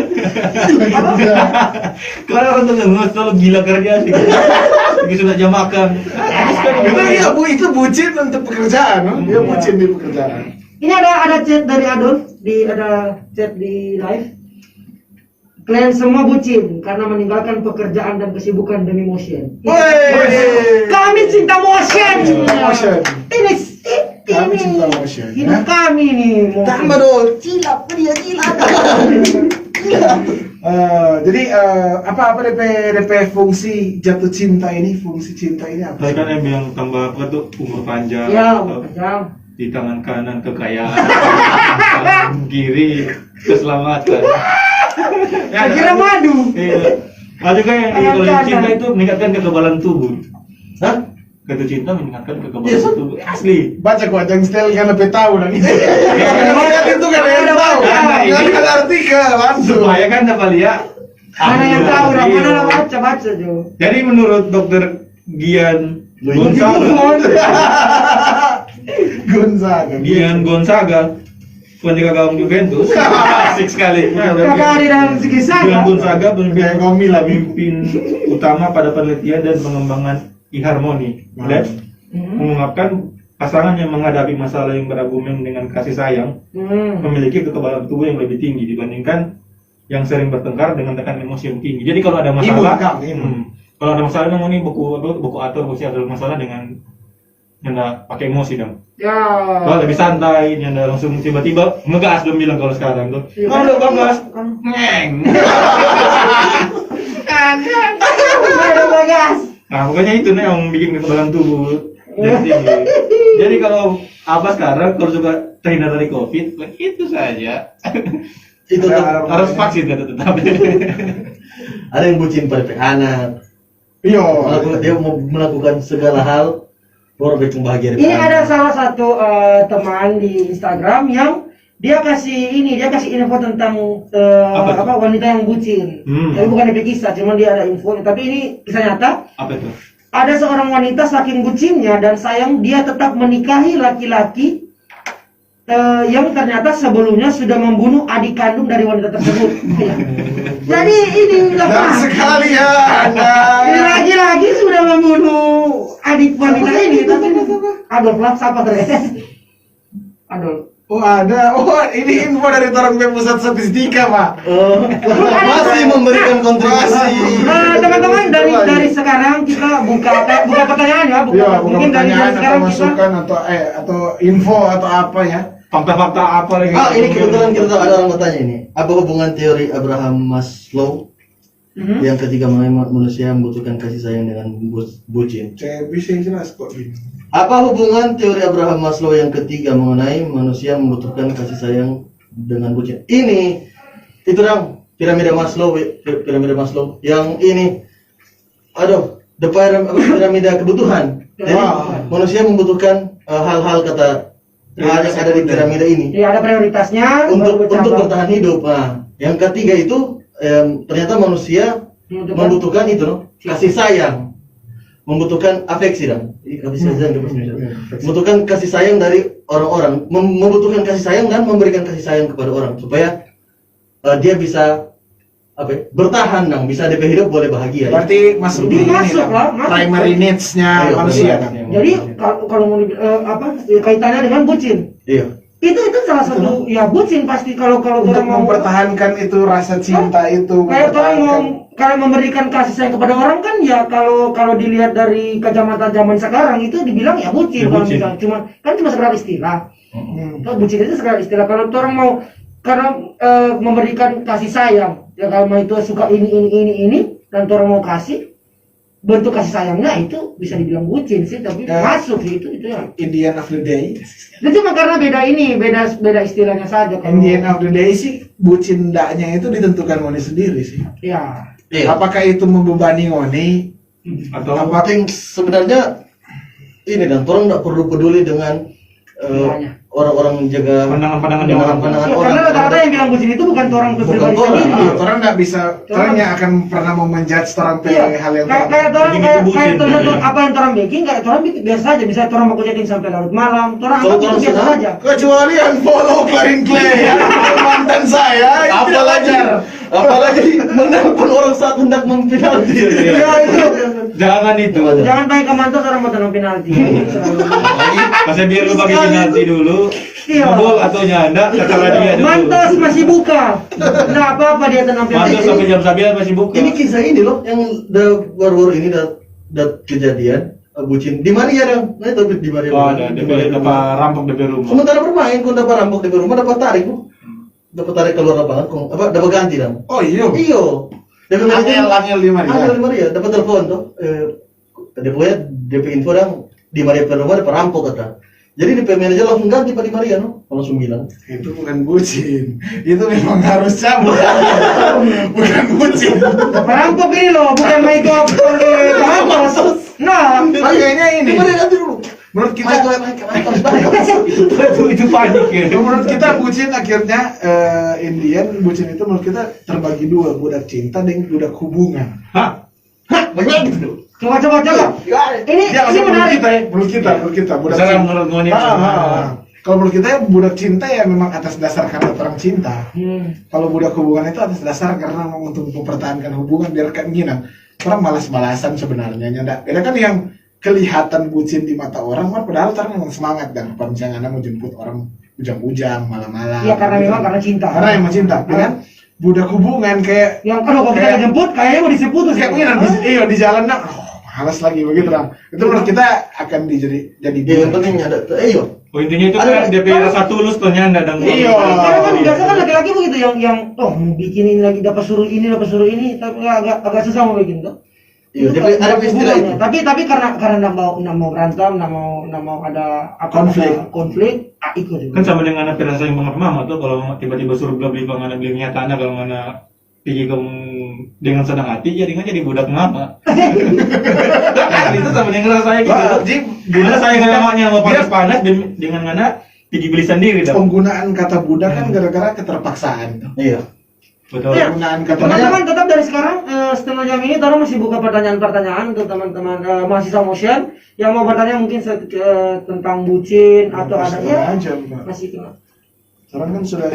Kalau untuk ngemus kalau gila kerja sih. Lagi sudah jam makan. Habis kan Itu iya bu, itu bucin untuk pekerjaan, no? Dia bucin di pekerjaan. Ini ada chat dari Adolf, ada chat di live. Kalian semua bucin karena meninggalkan pekerjaan dan kesibukan demi motion. Woi, Kami cinta motion. Motion. Ini Kami cinta motion, hidup ya. kami nih. Tambah dong, cilap dia cilap. Jadi apa DP fungsi jatuh cinta ini, fungsi cinta ini apa? Tadi kan yang bilang tambah apa tuh umur panjang. Ya, atau macam. di tangan kanan kekayaan, tangan kiri keselamatan. Ya, kira madu. Iya. Ada kan yang Tangan kalau kanan. cinta itu meningkatkan kekebalan tubuh. Hah? Jatuh cinta meningkatkan kekebalan Yes. tubuh. Asli. Baca kok yang style kan lebih tahu dan itu. Kan itu kan yang tahu. Karena ini- Kan ada artikel langsung. Supaya kan dapat lihat. Mana yang tahu, Iya. mana yang baca Jo. Jadi menurut dokter Gian Gonzaga, Gonzaga. Gian Gonzaga, penjaga gawang Juventus, asik sekali. Kakak ada dalam segi Gian saya. Gonzaga Kayak Gomil lah. pemimpin utama pada penelitian dan pengembangan e-harmoni dan mengungkapkan pasangan yang menghadapi masalah yang berargumen dengan kasih sayang memiliki kekebalan tubuh yang lebih tinggi dibandingkan yang sering bertengkar dengan tekanan emosi yang tinggi. Jadi kalau ada masalah, Imun, Kang, imun. kalau ada masalah memang ini buku atur pasti ada masalah dengan nyanda pakai emosi dong. Ya. Kalau lebih santai, nyanda langsung tiba-tiba ngegas dong bilang kalau sekarang tuh. Iya, Kalau kan? bagas, Kan. ngeng. Ada bagas. Nah, pokoknya itu nih yang bikin kekebalan tubuh yang tinggi. Jadi kalau apa sekarang kalau suka terhindar dari COVID, itu saja. Itu tuh Harus vaksin kan tetap. ada yang bucin pada anak. Iya. Dia mau melakukan segala hal baru bikin bahagia. Ini ada salah satu teman di Instagram yang dia kasih info tentang Apa tuh? wanita yang bucin. Tapi bukan dari kisah, cuman dia ada info. Tapi ini kisah nyata. Apa itu? Ada seorang wanita saking bucinnya dan sayang dia tetap menikahi laki-laki yang ternyata sebelumnya sudah membunuh adik kandung dari wanita tersebut. Jadi ini Dan sekali ya. ini lagi-lagi sudah membunuh adik wanita ini. Tapi Adolf lah, siapa keren? Adolf. Oh ada. Oh ini info dari orang pusat statistika pak. Masih memberikan kontribusi. Teman-teman dari sekarang kita buka pertanyaan ya, Iya, bukan mungkin dari pertanyaan atau sekarang kita masukan atau info atau apa ya. Fakta-fakta apa lagi? Ini kebetulan kita tahu ada orang bertanya ini. Apa hubungan teori Abraham Maslow yang ketiga mengenai manusia membutuhkan kasih sayang dengan bucin? Saya bisa jelas kok ini. Apa hubungan teori Abraham Maslow yang ketiga mengenai manusia membutuhkan kasih sayang dengan bucin? Ini itu dong piramida Maslow yang ini. Aduh, piramida kebutuhan. Jadi manusia membutuhkan hal-hal hal yang ada di piramida ini ya ada prioritasnya untuk bercabang. bertahan hidup. Nah, yang ketiga itu ternyata manusia membutuhkan itu loh, kasih sayang, membutuhkan afeksi dong. Kasih sayang di bahasa Indonesia. Membutuhkan kasih sayang dari orang-orang, membutuhkan kasih sayang dan memberikan kasih sayang kepada orang supaya dia bisa bertahan dong, bisa DP hidup boleh bahagia. Berarti masuk di ini Masuk lah, kan, masuk. primary needs-nya Iya, manusia benar. kan. Jadi kalau mau kaitannya dengan bucin, Iya. itu salah satu ya bucin pasti kalau Untuk orang mau mempertahankan itu rasa cinta itu. kayak kalau mau mempertahankan. kalau memberikan kasih sayang kepada orang kan ya kalau dilihat dari kacamata zaman sekarang itu dibilang ya bucin, Ya, kalau bucin. misalnya cuma sekedar istilah. Kalau bucin itu sekedar istilah. Kalau orang mau karena memberikan kasih sayang, ya kalau mau itu suka ini dan orang mau kasih bentuk kasih sayangnya itu bisa dibilang bucin sih, tapi Ya. masuk sih itu ya. Indian of the day. Itu cuma karena beda istilahnya saja. Kalau Indian of the day sih bucin ndaknya itu ditentukan Ngoni sendiri sih. ya Iya. Apakah itu membebani Ngoni? Atau Apa yang sebenarnya ini dan orang nggak perlu peduli dengan Semuanya. orang-orang menjaga Pandangan-pandangan yang orang. pandangan Ya, orang. karena rata-rata yang bilang bucin itu bukan orang Bukan pribadi orang. sendiri. Orang nggak bisa, orang yang akan pernah mau menjudge orang Iya, hal yang kayak orang Bikin kayak itu bucin, tergantung ya. apa yang orang bikin, kayak orang bikin biasa aja. Misalnya orang mau chatting sampai larut malam, orang Kalau anggap itu orang biasa senang, aja. kecuali unfollow Clarin Clay mantan saya Apalagi menelpon orang saat hendak mempenalti. Ya itu. Jangan itu. Jangan pakai ke mantas orang mau tenang penalti. Masa biar lu bagi penalti dulu. Iya. Gol atau nyanda terserah dia dulu. Mantas masih buka. Nah apa dia tenang penalti? Mantas sampai jam 9 masih buka. Ini kisah ini loh yang baru-baru ini dah kejadian bucin di Maria dong. Nah itu di Maria. Oh, ada DP dapat rampok DP rumah. Sementara bermain, kau dapat rampok di rumah, dapat tarik kok. Dapat tarik keluar lapangan, kok apa dapat ganti dong. oh iya Iyo. Angel di Maria. Angel di Maria dapat telepon tuh. DP info dong di Maria per rumah dapat rampok kata. Jadi DP manajer langsung ganti Pak di Maria no, langsung bilang. Itu bukan bucin, itu memang harus cabut. Bukan bucin. Perampok ini loh, bukan Michael Bahamas. Nah, Makanya ini Di Maria ganti dulu. menurut kita Itu panik ya. menurut kita bucin akhirnya Indian bucin itu menurut kita terbagi dua, budak cinta dan budak hubungan. Hah? Banyak gitu. coba. Ini Ya, ini menarik. menurut kita budak Misalnya cinta. menurut Ngoni. Kalau menurut kita ya budak cinta ya memang atas dasar karena orang cinta. Kalau budak hubungan itu atas dasar karena mau untuk mempertahankan hubungan biar keinginan. Orang malas-malasan sebenarnya nyanda. Beda kan yang kelihatan bucin di mata orang, padahal orang memang semangat dan kalau misalnya anda mau jemput orang ujang-ujang malam-malam. Iya karena memang karena cinta. Karena emang cinta. Dengan budak hubungan kayak Yang kalau kita Kayak- jemput kayaknya mau disebut terus kayak mungkin iya di jalan nak, malas lagi begitu lah. Itu menurut kita akan jadi Yang penting ada iyo. Oh intinya itu Ada- kan DP rasa tulus tuh nyanda dan Iya. Karena kan biasa kan laki-laki begitu yang mau bikinin lagi dapat suruh ini tapi agak susah mau bikin tuh. Iya, Itu DP ada hubungannya. istilah itu. Tapi karena nggak mau berantem, nggak mau ada konflik, ikut juga. kan sama dengan anak rasa yang banget mama tuh kalau tiba-tiba suruh beli bang anak beli minyak tanah kalau mana pergi dengan senang hati jadi budak mama. Itu sama dengan rasanya gitu. Wah, Jim, Budak saya namanya mau panas dengan mana pergi beli sendiri dah. penggunaan kata budak kan gara-gara keterpaksaan. Iya. Betul. Iya. Penggunaan kata Teman-teman tetap dari sekarang setengah jam ini Tara masih buka pertanyaan-pertanyaan untuk teman-teman mahasiswa motion yang mau bertanya mungkin tentang bucin atau ada ya aja, Pak. masih kena. Sekarang kan sudah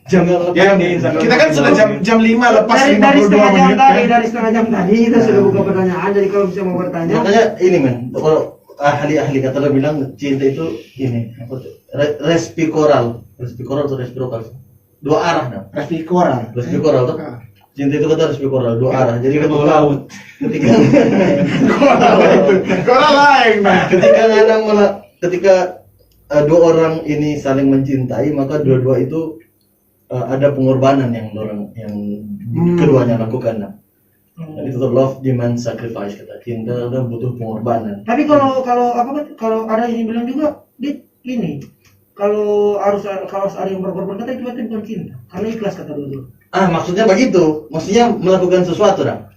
jam Ya, di Instagram. kita kan sudah jam 5 lepas Dari 52 setengah jam menit tadi kan. dari setengah jam tadi kita sudah buka pertanyaan jadi kalau bisa mau bertanya Makanya ini men, kalau ahli-ahli kata lo bilang cinta itu ini apa tuh? Respikoral atau respirocal. Dua arah dah. Respikoral. Respikoral tuh. Cinta itu kata respikoral dua arah. Jadi Ke bawah laut. ketika Koral lain, nah. ketika dua orang ini saling mencintai maka dua-dua itu ada pengorbanan yang keduanya lakukan. Nah. Jadi itu love demand sacrifice kata cinta dan butuh pengorbanan. tapi kalau ada yang bilang juga ini kalau harus ada yang berkorban kata itu berarti bukan cinta karena ikhlas kata dulu. Maksudnya begitu. Maksudnya melakukan sesuatu dah.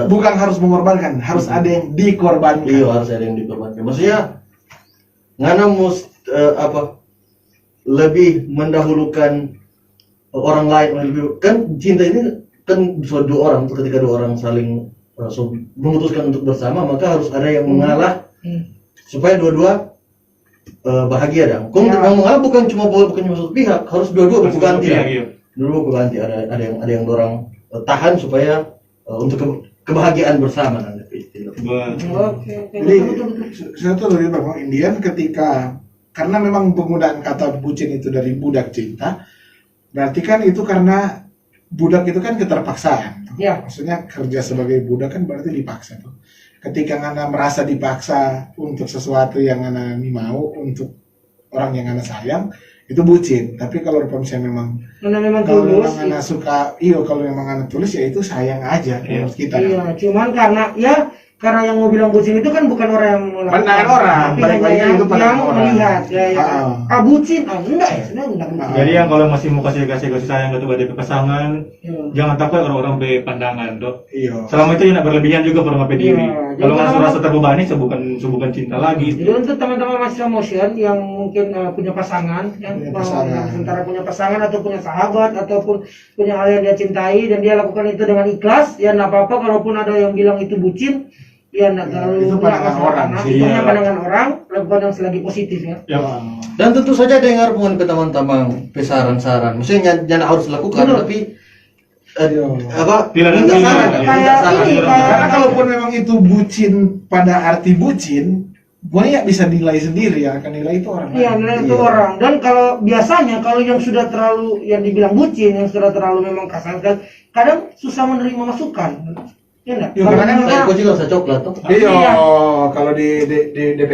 Bukan harus mengorbankan, harus ada yang dikorbankan. Iya harus ada yang dikorbankan. Maksudnya ngana lebih mendahulukan orang lain kan cinta ini kan dua orang ketika dua orang saling memutuskan untuk bersama maka harus ada yang mengalah supaya dua-dua bahagia dah. Kau untuk yang mengalah bukan cuma satu pihak, harus dua-dua berganti dah. Dua-dua berganti ada yang dorong tahan supaya untuk kebahagiaan bersama nanti. Oke. Jadi saya tuh lebih bahwa Indian ketika karena memang penggunaan kata bucin itu dari budak cinta, berarti kan itu karena budak itu kan keterpaksaan. Ya. Maksudnya kerja sebagai budak kan berarti dipaksa tuh. Ketika Ngana merasa dipaksa untuk sesuatu yang Ngana mau, untuk orang yang Ngana sayang, itu bucin. Tapi kalau misalnya memang Karena memang kalau tulus. memang Ngana suka, kalau memang Ngana tulus ya itu sayang aja menurut kita. Iya, cuman karena ya karena yang mau bilang bucin itu kan bukan orang yang melakukan, Pandangan orang, tapi balik hanya lagi yang, itu pandangan orang. melihat ya. Bucin, enggak ya, sebenarnya enggak bucin. Jadi yang kalau masih mau kasih sayang kepada pasangan, jangan takut orang-orang berpandangan, Dok. Iya. Selama itu tidak berlebihan juga pada diri. Iya, Kalau jadi nggak kalau- merasa terbebani, bukan cinta lagi. Jadi untuk teman-teman mahasiswa motion yang mungkin punya pasangan, yang Punya mau pasangan. sementara punya pasangan atau punya sahabat ataupun punya hal yang dia cintai dan dia lakukan itu dengan ikhlas, ya nggak apa-apa. Kalaupun ada yang bilang itu bucin, ya nggak terlalu itu nggak pandangan masalah, orang karena sih, itu hanya ya. pandangan orang, lakukan yang selagi positif ya. Ya. Dan tentu saja dengar mohon ke teman-teman saran-saran. Maksudnya jangan harus lakukan, Betul. tapi Iya. apa? Tidak ada minta pilihan. saran, Kayak minta saran. ini, Karena kalaupun memang itu bucin pada arti bucin, banyak bisa nilai sendiri ya, akan nilai itu orang Iya, lain. nilai itu orang. Dan kalau biasanya kalau yang sudah terlalu yang dibilang bucin, yang sudah terlalu memang kasar, kadang susah menerima masukan. Ya enggak? Ya, Kalau karena memang- Kayak kucing rasa coklat tuh. Iya, Iya. kalau di DP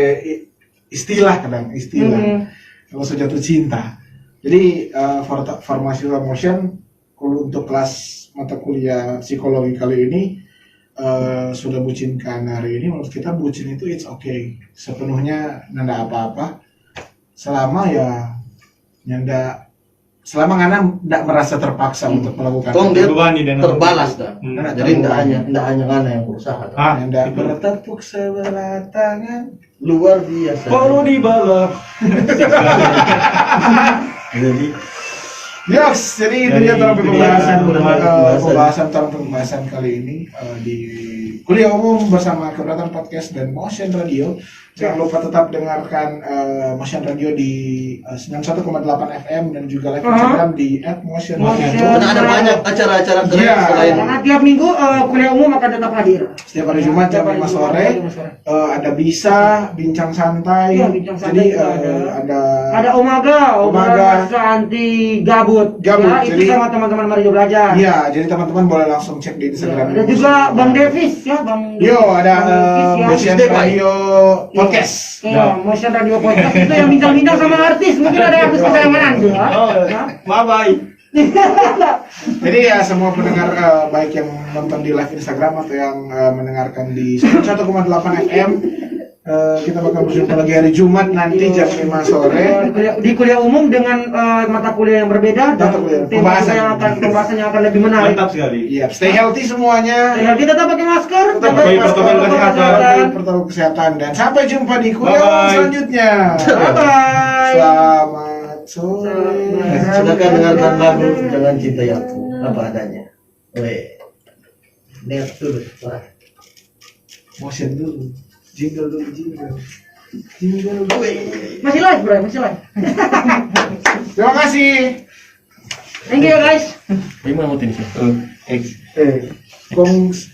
istilah kadang istilah. Kalau sudah jatuh cinta. Jadi formasi motion untuk kelas mata kuliah psikologi kali ini sudah bucinkan hari ini, menurut kita bucin itu it's okay, sepenuhnya nanda apa-apa selama ya nyanda selama ngana tidak merasa terpaksa untuk melakukan Tong dia Terbebani dan terbalas dah. Hmm. Jadi tidak hanya ngana yang berusaha. dah. Ah, nyanda itu. bertepuk sebelah tangan. Luar biasa. Perlu dibalas. Jadi Yes, jadi itu Jadi, dia tentang itu pembahasan dia pembahasan tentang pembahasan kali ini di kuliah umum bersama Keberatan Podcast dan Motion Radio. Jangan lupa tetap dengarkan Motion Radio di 91,8 FM dan juga live Instagram di @motion. karena ada banyak acara-acara keren Iya. selain Karena tiap minggu kuliah umum akan tetap hadir. Setiap hari Jumat jam Setiap hari 5 Jumat sore jam 5 sore. ada bisa bincang santai. Iya, bincang santai Jadi juga ada Ada Omaga Omaga. anti gabut. Gabut, Ya, itu jadi- sama teman-teman Mario Belajar. Iya, jadi teman-teman boleh langsung cek di Instagram. Ada juga Bang Davis ya, Bang. Yo, ada Bang Davis ya. Motion Radio Podcast. Iya, Motion Radio Podcast itu yang bintang-bintang sama artis. Mungkin ada artis kesayangan Anda. Ya. Bye bye. Jadi ya semua pendengar baik yang nonton di live Instagram atau yang mendengarkan di 1,8 FM, kita bakal berjumpa lagi hari Jumat nanti jam 5 sore. Di kuliah umum dengan mata kuliah yang berbeda dan Mata kuliah. pembahasan yang akan lebih menarik. Mantap sekali. Iya, stay healthy semuanya. Ya, kita tetap pakai masker, Tetap jaga pakai protokol kesehatan. pakai protokol kesehatan dan sampai jumpa di kuliah umum Bye-bye. selanjutnya. Bye bye. Selamat sore. silakan dengarkan lagu Jangan Cintai Aku apa adanya. Weh. Lihat dulu. Wah. Motion dulu. Jingle dulu, jingle. Jingle dulu. Masih live, bro, masih live. Terima kasih. Thank you, guys. Ini mau sini. Kongs